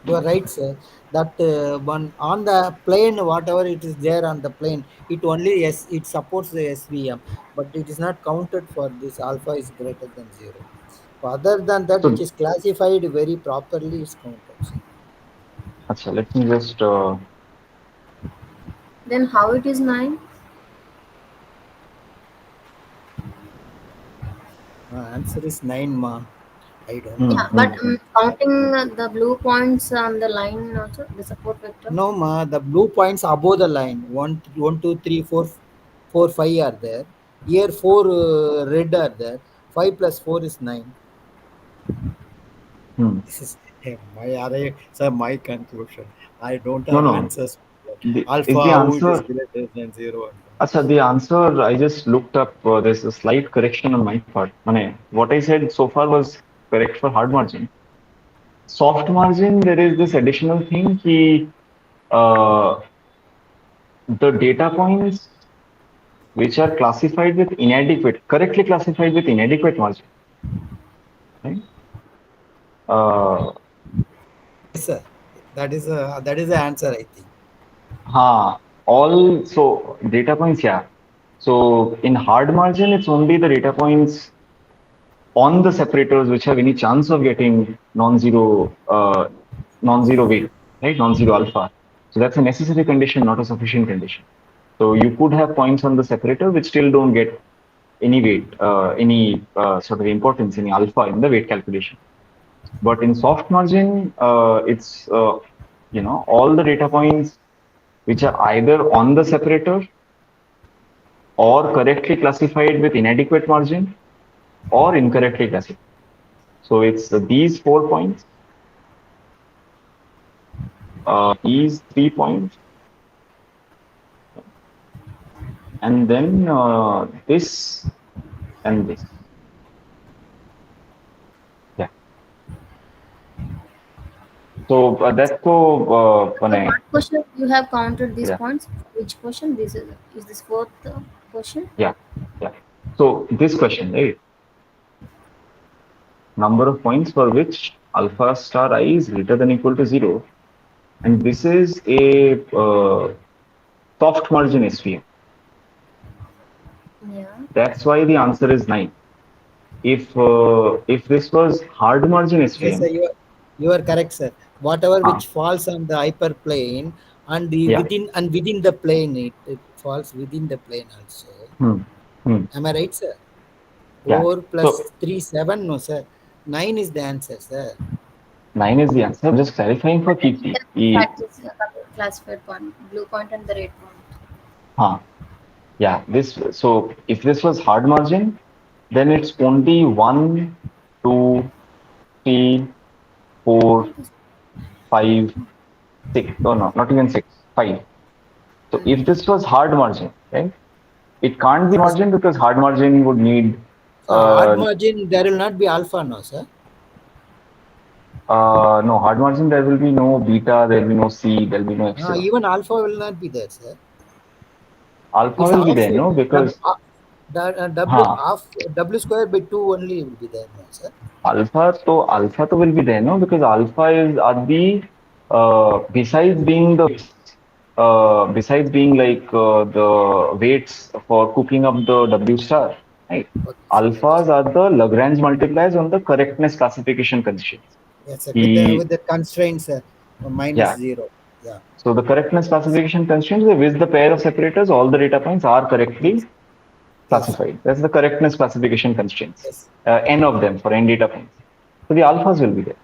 You are right, sir. That one on the plane, whatever it is there on the plane, it only yes, it supports the SVM, but it is not counted for this alpha is greater than 0. Other than that, which so, is classified very properly, is counted, sir. let me just, Then how it is 9? Answer is 9, ma. I don't hmm, know. Yeah, but hmm, hmm. counting the blue points on the line also, the support vector. No, ma. The blue points above the line 1, 2, 3, 4, 4, 5 are there. Here 4 red are there. 5 plus 4 is 9. Hmm. This is my array, sir, my conclusion. I don't No, have no. answers. Is Alpha, the how it is answer, greater than 0 and all. the answer I just looked up, there's a slight correction on my part. What I said so far was correct for hard margin. Soft margin, there is this additional thing, uh, the data points which are classified with inadequate, correctly classified with inadequate margin, right? Uh, Yes, sir. That is the answer, I think. all so data points, yeah. So in hard margin, it's only the data points on the separators which have any chance of getting non-zero weight, right? Non-zero alpha. So that's a necessary condition, not a sufficient condition. So you could have points on the separator which still don't get any weight, any sort of importance, any alpha in the weight calculation. But in soft margin, it's all the data points which are either on the separator or correctly classified with inadequate margin or incorrectly classified. So it's these 4 points, these 3 points, and then this and this. Yeah. So that's so So what question you have counted these yeah, points? Which question? This is this fourth question? yeah, yeah. So this question, right? Number of points for which alpha star I is greater than equal to 0, and this is a soft margin SVM. Yeah. That's why the answer is 9. If this was hard margin Yes, sir. SVM, You are correct, sir. Whatever ah, which falls on the hyperplane and yeah, within the plane, it falls within the plane also. hmm, hmm, Am I right, sir? yeah. 4 So plus 3, 7. No, sir. 9 is the answer, sir. 9 is the answer. I'm just clarifying for But then PP. that is classified point, blue point and the red point. Huh, yeah. So if this was hard margin, then it's only 1, 2, 3, 4, 5, 6. Oh no, not even 6, 5. So if this was hard margin, right? It can't be margin because hard margin would need So hard margin, there will not be alpha, no, sir. no hard margin. There will be no beta. There will be no C. There will be no epsilon. Even alpha will not be there, sir. Alpha It's will be there, offset. no, because W हाँ, half W square by 2 only will be there, no, sir. alpha to will be there, no, because alpha is at the besides being the besides being like the weights for cooking up the W star, right? Okay, sir. Okay, Alphas sir. are the Lagrange multipliers on the correctness classification constraints. Yes, sir. The With the constraints minus Yeah, 0. Yeah. so the correctness classification constraints with the pair of separators, all the data points are correctly Yes. Yes, sir. classified. That's the correctness classification constraints. Yes. N of them for n data points. So the alphas will be there.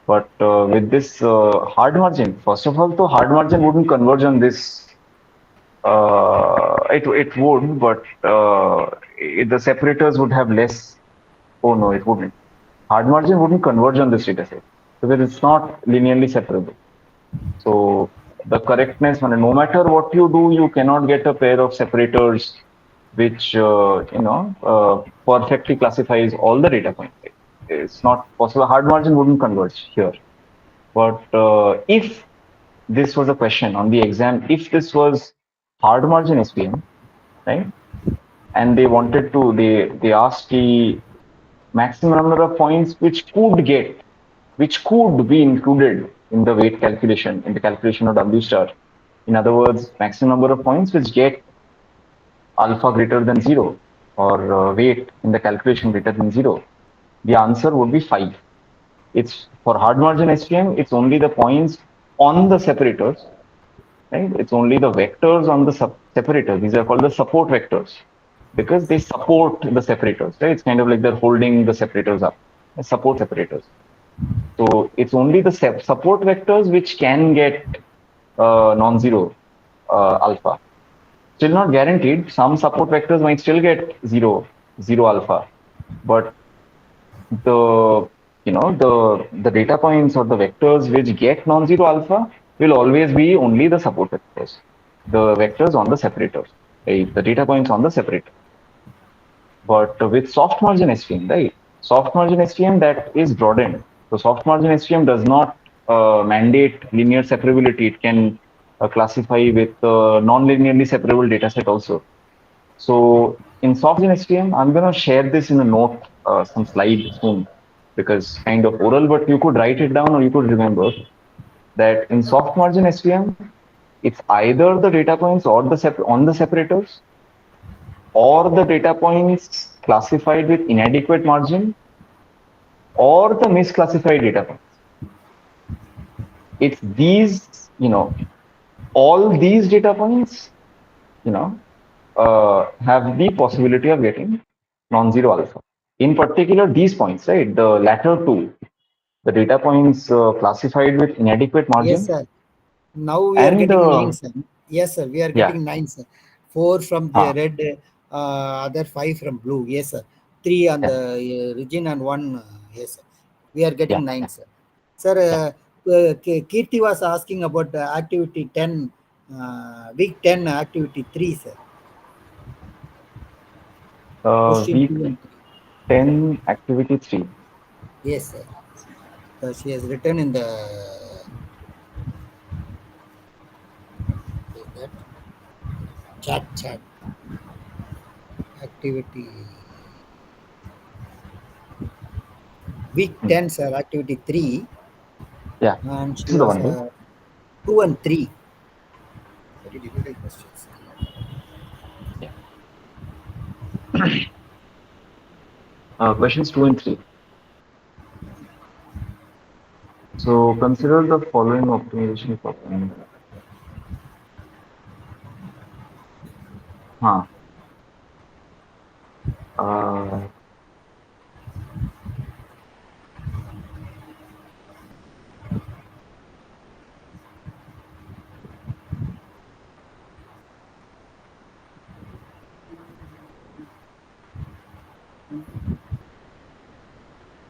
But with this hard margin, first of all, the hard margin wouldn't converge on this. It would, but the separators would have less. Oh no, it wouldn't. Hard margin wouldn't converge on this data set because it's not linearly separable. So the correctness, no matter what you do, you cannot get a pair of separators which perfectly classifies all the data points. It's not possible. Hard margin wouldn't converge here. But if this was a question on the exam, if this was hard margin SPM, right? And they wanted to, they asked the maximum number of points which could be included in the weight calculation, in the calculation of W star. In other words, maximum number of points which get alpha greater than 0 or weight in the calculation greater than 0. The answer would be 5. It's for hard margin SVM, it's only the points on the separators, right? It's only the vectors on the separators. These are called the support vectors because they support the separators, right? It's kind of like they're holding the separators up, support separators. So it's only the support vectors which can get non-zero alpha. Still not guaranteed. Some support vectors might still get zero alpha, but the the data points or the vectors which get non-zero alpha will always be only the support vectors, the vectors on the separators, right? The data points on the separator. But with soft margin SVM, right? Soft margin SVM that is broadened. So soft margin SVM does not mandate linear separability. It can classify with non-linearly separable dataset also. So in soft margin SVM, I'm going to share this in a note, some slide soon, because kind of oral, but you could write it down or you could remember that in soft margin SVM, it's either the data points or the on the separators or the data points classified with inadequate margin or the misclassified data points. It's these, all these data points, have the possibility of getting non-zero alpha. In particular, these points, right? The latter two, the data points classified with inadequate margin. Yes, sir. Now we are And getting 9, sir. Yes, sir. We are yeah, getting 9, sir. 4 from the red, other 5 from blue. Yes, sir. 3 on the region and 1. Yes, sir. We are getting 9, sir. Sir, Kirti was asking about activity 10, week 10, activity 3, sir. Question week 2 and 3. 10, activity 3. Yes, sir. So she has written in the chat activity week 10, sir, activity 3. Yeah, And this she is the was one, right? 2 and 3. Very difficult questions. Yeah. Questions 2 and 3. So consider the following optimization problem.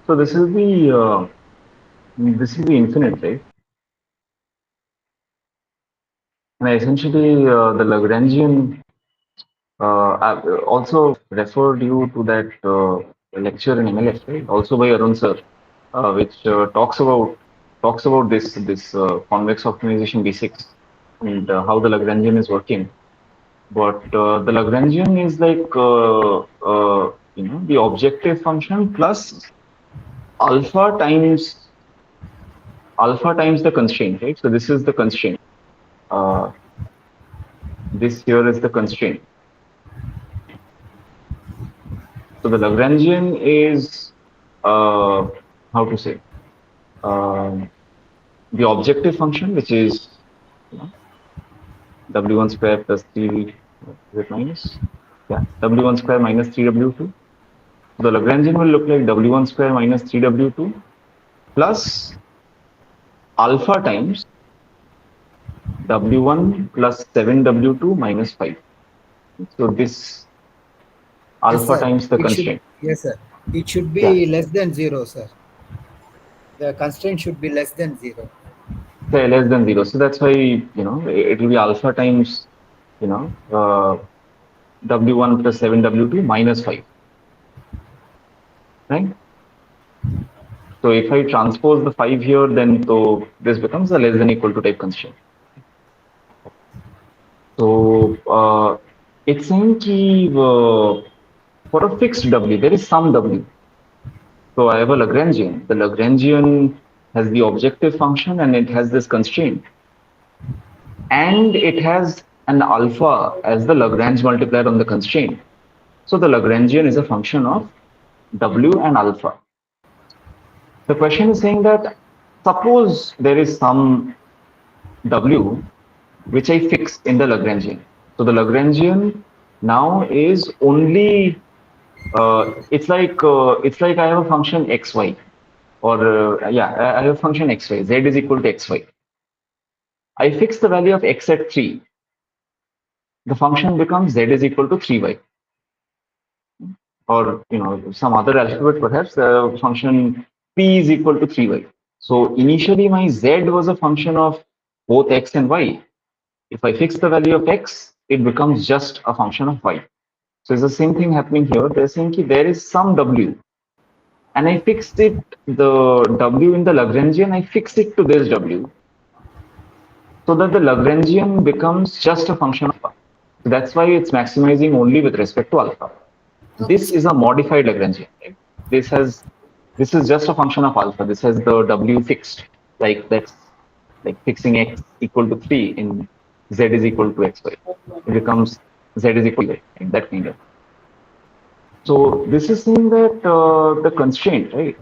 So this will be infinite, right? And essentially, the Lagrangian. I've also referred you to that lecture in MLF, right? Also by Arun sir, which talks about this convex optimization basics and how the Lagrangian is working. But the Lagrangian is like the objective function plus alpha times the constraint, right? So this is the constraint. This here is the constraint. So the Lagrangian is how to say the objective function, which is w1 square plus 3 is it minus w1 square minus 3w2. The Lagrangian will look like w1 square minus 3w2 plus alpha times w1 plus 7w2 minus 5. So this alpha Yes, sir. times the It should, constraint. yes, sir. It should be less than 0, sir. The constraint should be less than 0. Say less than 0. So that's why, it will be alpha times, w1 plus 7w2 minus 5. Right? So if I transpose the 5 here, then so this becomes a less than equal to type constraint. So it's saying for a fixed w, there is some w. So I have a Lagrangian. The Lagrangian has the objective function and it has this constraint. And it has an alpha as the Lagrange multiplier on the constraint. So the Lagrangian is a function of w and alpha. The question is saying that suppose there is some w which I fix in the Lagrangian. So the Lagrangian now is only it's like I have a function xy, or I have a function xy. Z is equal to xy. I fix the value of x at 3. The function becomes z is equal to 3y, or some other alphabet perhaps. The function p is equal to 3y. So initially my z was a function of both x and y. If I fix the value of x, it becomes just a function of y. So it's the same thing happening here. They're saying there is some w, and I fixed it, the w in the Lagrangian, I fix it to this w, so that the Lagrangian becomes just a function of alpha. So that's why it's maximizing only with respect to alpha. This is a modified Lagrangian. Right? This is just a function of alpha. This has the w fixed, like that's like fixing x equal to 3 in z is equal to xy. It becomes z is equal to y, like that kind of. So this is saying that the constraint, right?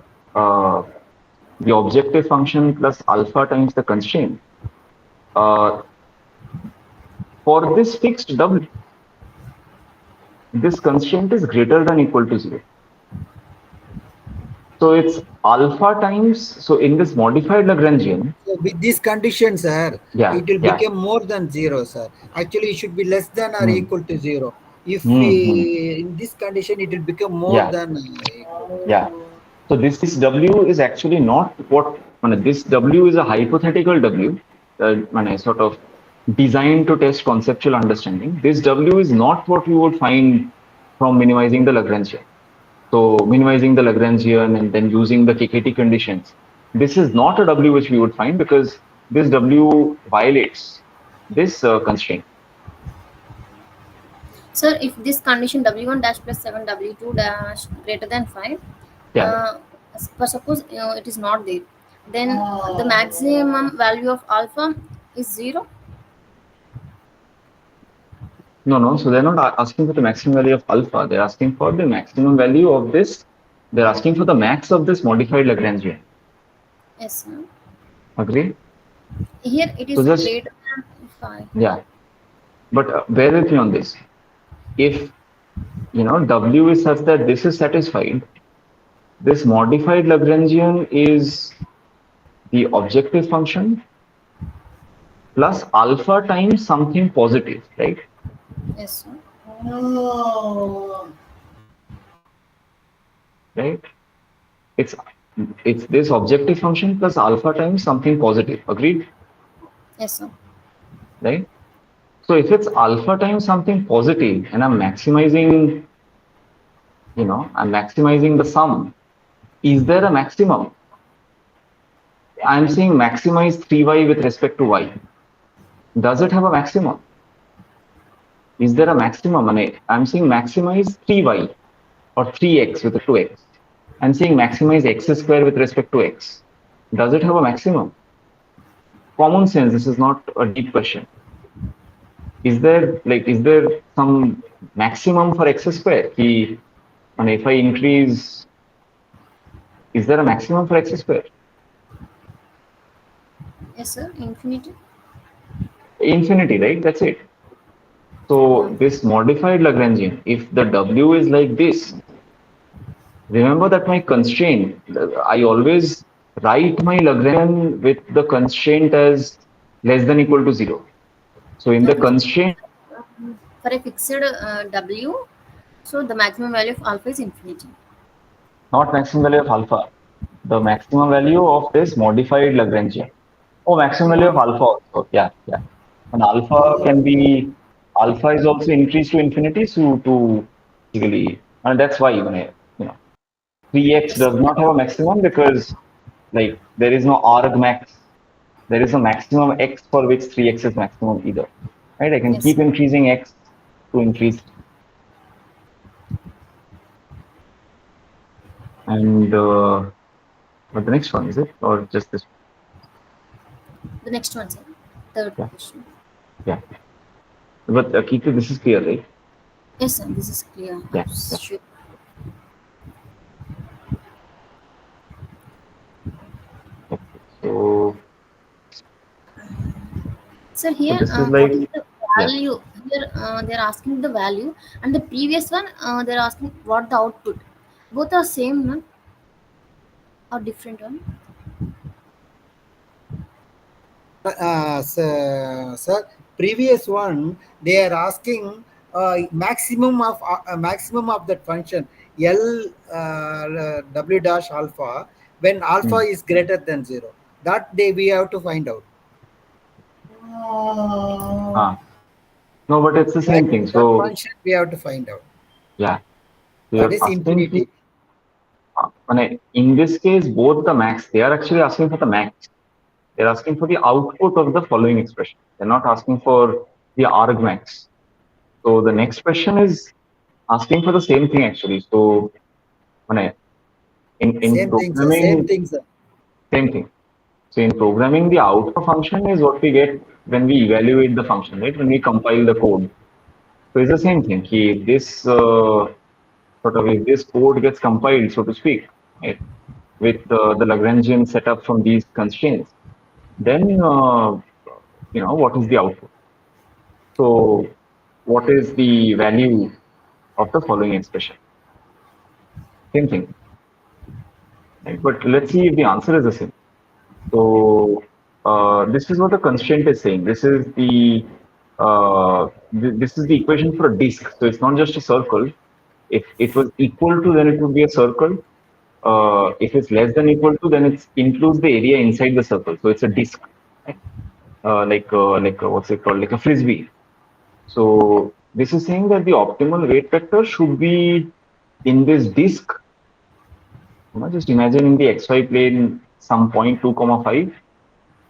The objective function plus alpha times the constraint. For this fixed w, this constraint is greater than equal to 0. So it's alpha times, so in this modified Lagrangian. So with these conditions, sir, it will become more than 0, sir. Actually, it should be less than or equal to 0. If we, in this condition, it will become more than. So this w is actually not what, this w is a hypothetical w, sort of designed to test conceptual understanding. This w is not what we would find from minimizing the Lagrangian. So minimizing the Lagrangian and then using the KKT conditions. This is not a w which we would find, because this w violates this constraint. Sir, if this condition w1 dash plus 7 w2 dash greater than 5, suppose it is not there, then the maximum value of alpha is 0. No. So they're not asking for the maximum value of alpha. They're asking for the maximum value of this. They're asking for the max of this modified Lagrangian. Yes, sir. Agree? Here it is so just, greater than 5. Yeah. But bear with me on this. If, w is such that this is satisfied, this modified Lagrangian is the objective function plus alpha times something positive, right? Yes, sir. Right? It's this objective function plus alpha times something positive. Agreed? Yes, sir. Right? So if it's alpha times something positive and I'm maximizing, the sum, is there a maximum? I'm saying maximize 3y with respect to y. Does it have a maximum? Is there a maximum? And I'm saying maxima is 3y or 3x with 2x. I'm saying maxima is x square with respect to x. Does it have a maximum? Common sense, this is not a deep question. Is there some maximum for x square? And if I increase, is there a maximum for x square? Yes, sir. Infinity. Infinity, right? That's it. So this modified Lagrangian, if the W is like this, remember that my constraint, I always write my Lagrangian with the constraint as less than equal to 0. So in the That means constraint, for a fixed W, so the maximum value of alpha is infinity. not maximum value of alpha, the maximum value of this modified Lagrangian. Oh, maximum value of alpha also. Yeah, yeah. And alpha is also increased to infinity, so to basically, and that's why even 3x Yes, does not have a maximum because like there is no argmax. There is a maximum x for which 3x is maximum either. Right? I can yes. keep increasing x to increase. And but the next one is it or just this one? The next one, sir. Third Yeah, question. yeah. But Kiki, this is clear, right? Yes, sir. This is clear. Yeah, yeah. Sure. So, So here, this is what like, is the yeah. value? Here they're asking the value, and the previous one they're asking what the output. Both are same, no? Or different one? Sir, previous one they are asking maximum of that function L W dash alpha when alpha is greater than 0. That we have to find out. No, but it's the same thing. That So, function we have to find out. yeah. So That you're is asking infinity. in this case, both the max, they are actually asking for the max. They're asking for the output of the following expression. They're not asking for the argmax. So the next question is asking for the same thing actually. So in Same thing, sir. Same programming, thing, sir. same thing. So in programming, the output function is what we get when we evaluate the function, right? When we compile the code. So it's the same thing. If this if this code gets compiled, so to speak, right, with the Lagrangian setup from these constraints, then what is the output? So what is the value of the following expression? Same thing. Right? But let's see if the answer is the same. So this is what the constraint is saying. This is the equation for a disk. So it's not just a circle. If it was equal to, then it would be a circle. If it's less than equal to, then it includes the area inside the circle. So it's a disk, right? What's it called? Like a frisbee. So this is saying that the optimal weight vector should be in this disk. Just imagine in the xy plane some point 2, 5.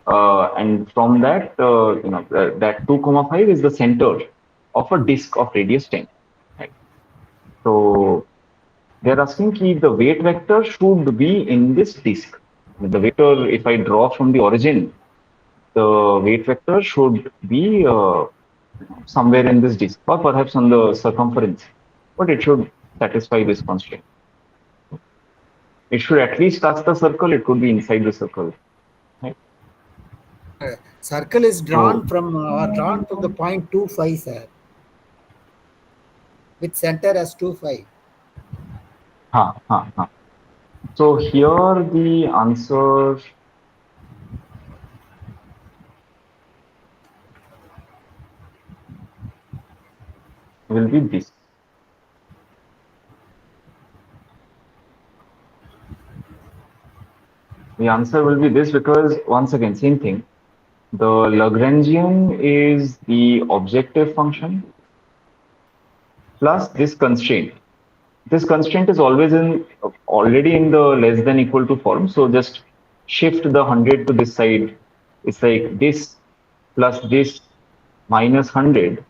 And from that, that 2, 5 is the center of a disk of radius 10. Right? So they're asking if the weight vector should be in this disk. The vector, if I draw from the origin, the weight vector should be somewhere in this disk or perhaps on the circumference, but it should satisfy this constraint. It should at least touch the circle. It could be inside the circle. Right? Circle is drawn from the point 2,5, sir, with center as 2,5. So here the answer will be this. The answer will be this because once again, same thing. The Lagrangian is the objective function plus this constraint. This constraint is already in the less than equal to form. So just shift the 100 to this side. It's like this plus this minus 100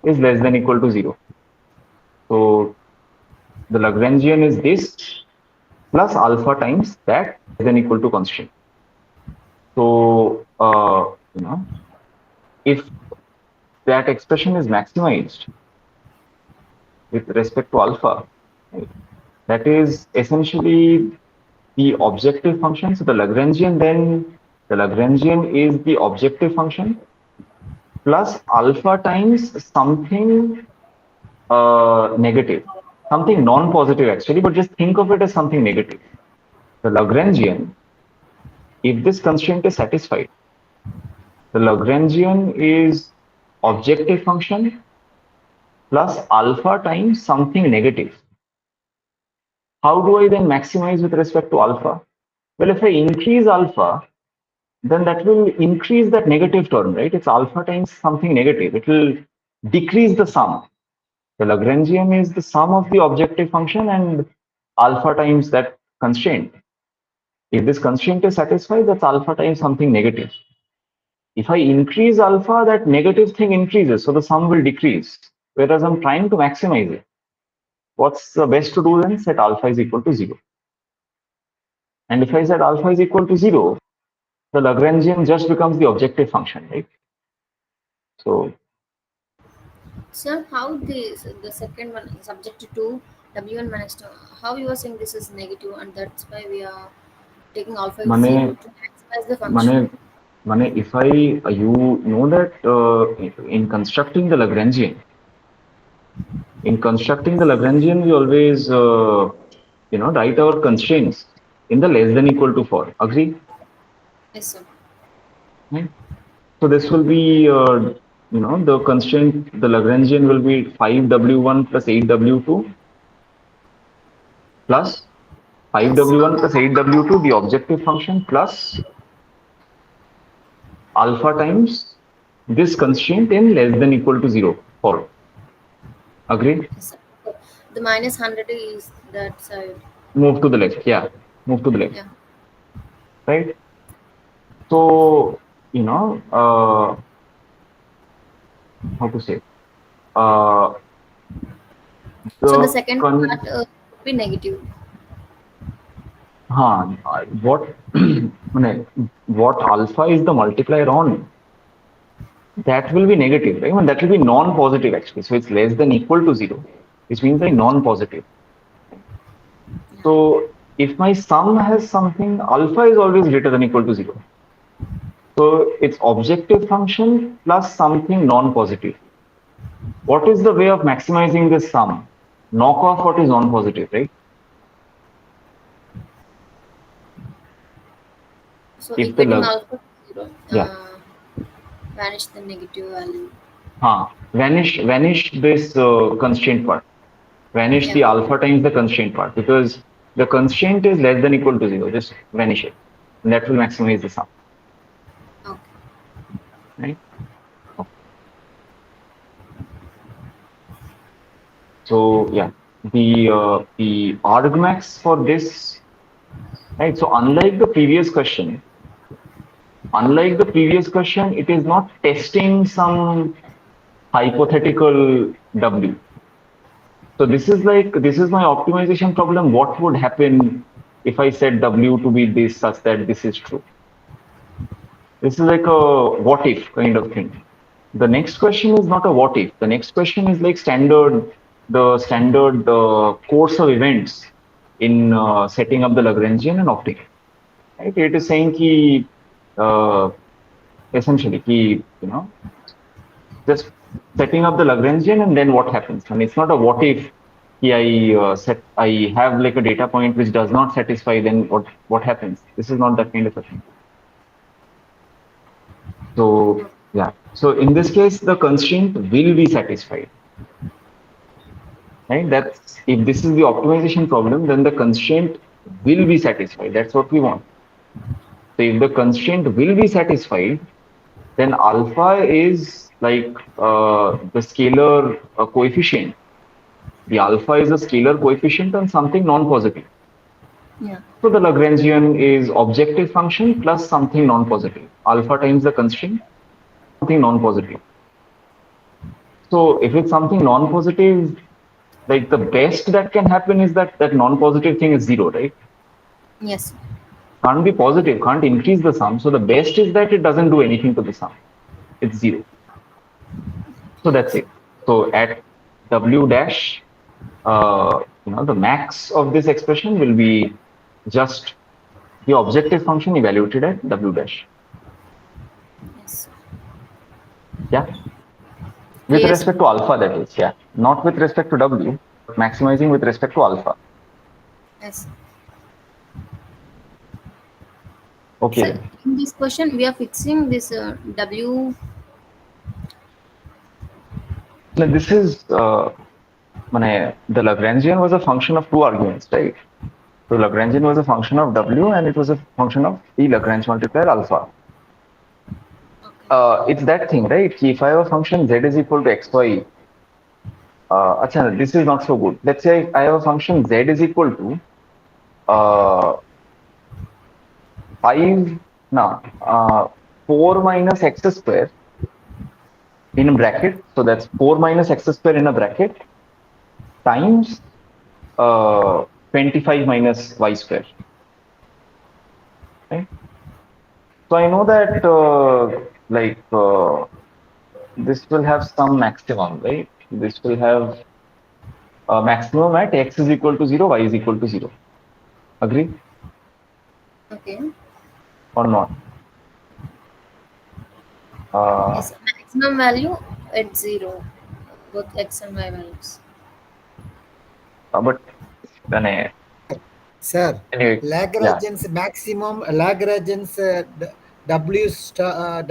is less than equal to 0. So the Lagrangian is this plus alpha times that less than equal to constraint. So, if that expression is maximized with respect to alpha, right, that is essentially the objective function. So the Lagrangian is the objective function plus alpha times something negative, something non-positive actually, but just think of it as something negative. The Lagrangian, if this constraint is satisfied, the Lagrangian is objective function plus alpha times something negative. How do I then maximize with respect to alpha? Well, if I increase alpha, then that will increase that negative term, right? It's alpha times something negative. It will decrease the sum. The Lagrangian is the sum of the objective function and alpha times that constraint. If this constraint is satisfied, that's alpha times something negative. If I increase alpha, that negative thing increases, so the sum will decrease. Whereas I'm trying to maximize it. What's the best to do then? Set alpha is equal to 0. And if I set alpha is equal to 0, the Lagrangian just becomes the objective function, right? So, Sir, how the second one is subject to W1 minus 2? How you are saying this is negative, and that's why we are taking alpha is 0 Mane, to maximize the function. if you know that in constructing the Lagrangian, we always write our constraints in the less than equal to for. Agree? Yes, sir. Right? So this will be the constraint, the Lagrangian will be 5W1 plus 8W2 plus 5W1 plus 8W2, the objective function, plus alpha times this constraint in less than equal to 0 for. Agreed? Yes, sir. The minus 100 is that side. Move to the left. Yeah, move to the left. Yeah. Right? So, how to say? So the second part would be negative. What what alpha is the multiplier on? That will be negative, right? And that will be non-positive actually. So it's less than equal to 0, which means like non-positive. So if my sum has something, alpha is always greater than equal to 0. So it's objective function plus something non-positive. What is the way of maximizing this sum? Knock off what is non-positive, right? So If equating alpha to 0, yeah. vanish the negative value. Vanish this constraint part. Vanish the alpha times the constraint part, because the constraint is less than equal to 0. Just vanish it. And that will maximize the sum. Okay. Right? Okay. So yeah, the argmax for this, right? So unlike the previous question, it is not testing some hypothetical W. So this is my optimization problem. What would happen if I set W to be this such that this is true? This is like a what if kind of thing. The next question is not a what if. The next question is like the standard course of events in setting up the Lagrangian and opting. Right? It is saying ki essentially ki, just setting up the Lagrangian and then what happens. And it's not a what if I have like a data point which does not satisfy, then what happens? This is not that kind of a thing. So yeah. So in this case, the constraint will be satisfied. Right? That's if this is the optimization problem, then the constraint will be satisfied. That's what we want. So if the constraint will be satisfied, then alpha is like the scalar coefficient. The alpha is a scalar coefficient on something non-positive. Yeah. So the Lagrangian is objective function plus something non-positive. Alpha times the constraint, something non-positive. So if it's something non-positive, like the best that can happen is that non-positive thing is 0, right? Yes. Can't be positive, can't increase the sum. So the best is that it doesn't do anything to the sum. It's 0. So that's Yes. it. So at W dash, the max of this expression will be just the objective function evaluated at W dash. Yes. Yeah. With Yes. respect to alpha, that is, yeah. Not with respect to W, but maximizing with respect to alpha. Yes. Okay So then. in this question, we are fixing this W. Now this is the Lagrangian was a function of two arguments, right? So Lagrangian was a function of W and it was a function of the Lagrange multiplier alpha. Okay. It's that thing, right? If I have a function z is equal to xy, this is not so good. Let's say I have a function z is equal to 5, no, 4 minus x square in a bracket. So that's 4 minus x square in a bracket times 25 minus y square. Right? So I know that this will have some maximum, right? This will have a maximum at x is equal to 0, y is equal to 0. Agree Okay. or not? Yes. Maximum value at 0, both x and y values. But then, Sir, anyway, yeah. Lagrange's maximum, Lagrange's W star,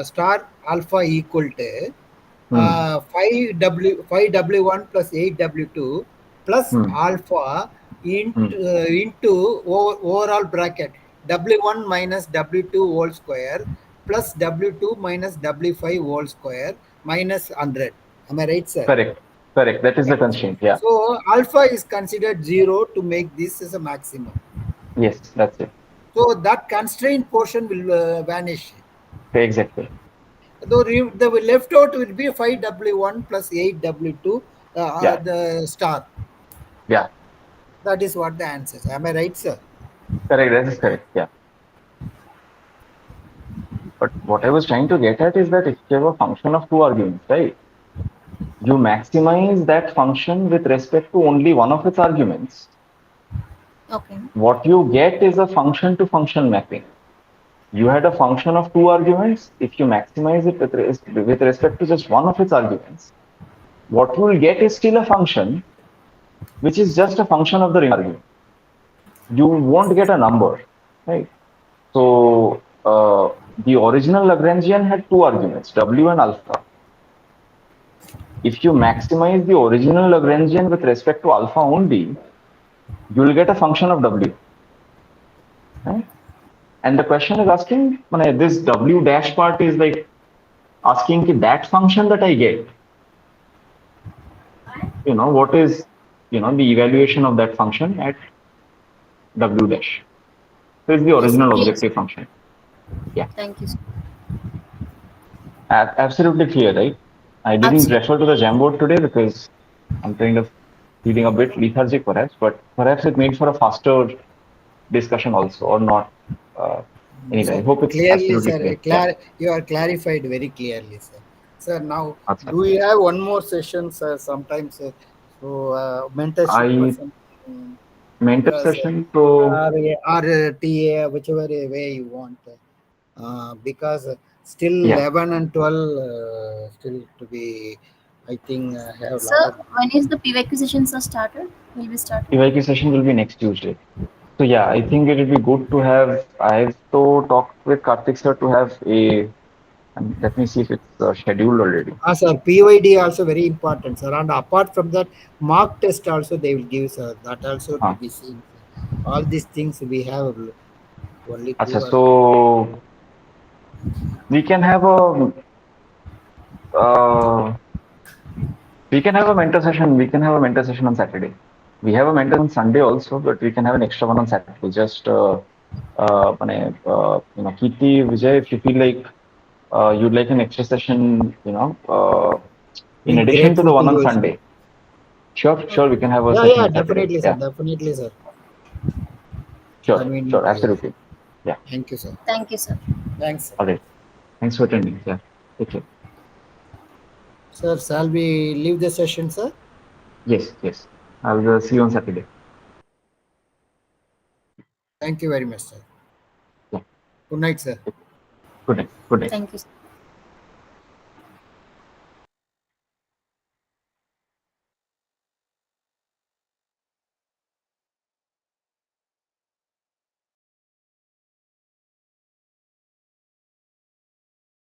star alpha equal to 5W1 plus 8W2 plus alpha into overall bracket W1 minus W2 whole square plus W2 minus W5 whole square minus 100. Am I right, sir? Correct. That is the constraint. Yeah. So alpha is considered 0 to make this as a maximum. Yes, that's it. So that constraint portion will vanish. Exactly. Though the left out will be 5W1 plus 8W2, the star. Yeah. That is what the answer is. Am I right, sir? Correct. That is correct. Yeah. But what I was trying to get at is that if you have a function of two arguments, right? You maximize that function with respect to only one of its arguments. Okay. What you get is a function to function mapping. You had a function of two arguments. If you maximize it with respect to just one of its arguments, what you will get is still a function, which is just a function of the remaining argument. You won't get a number, right? So the original Lagrangian had two arguments, W and alpha. If you maximize the original Lagrangian with respect to alpha only, you will get a function of W. Right? And the question is asking, this W dash part is like asking that function that I get, what is, the evaluation of that function at W dash. So it's the original objective function. Yeah. Thank you, sir. Absolutely clear, right? I didn't refer to the Jamboard today because I'm kind of feeling a bit lethargic perhaps, but perhaps it made for a faster discussion also, or not. Anyway, sir, I hope it's clearly, absolutely sir. clear. You are clarified very clearly, sir. Sir, now Achha. do we have one more session, sir? Sometimes, sir. So mentorship or something. Mentor session, so or TA, whichever way you want. Because still 11 and 12 still to be, I think, have a lot of. When is the PYQ sessions are started? Will be started? PYQ session will be next Tuesday. So yeah, I think it will be good to have. I've to talk with Karthik sir to have a. Let me see if it's scheduled already. Sir, PYD also very important, sir. And apart from that, mock test also they will give, sir. That also to be seen. All these things we have only. So we can have a. Mentor session. We can have a mentor session on Saturday. We have a mentor on Sunday also, but we can have an extra one on Saturday. Just, Kirti, Vijay, if you feel like you'd like an extra session, in Been addition to the grateful to one on you, sir. Sunday. Sure, we can have a Yeah, session yeah, on Saturday. definitely, sir. Yeah, Definitely, sir. I sure, mean, sure, absolutely. Yeah, thank you, sir. Thank you, sir. Thanks, sir. all right. Thanks for attending. Yeah, take care. Sir, shall we leave the session, sir? Yes, yes. I'll see you on Saturday. Thank you very much, sir. Yeah. Good night, sir. Good night. Good night. Thank you, sir.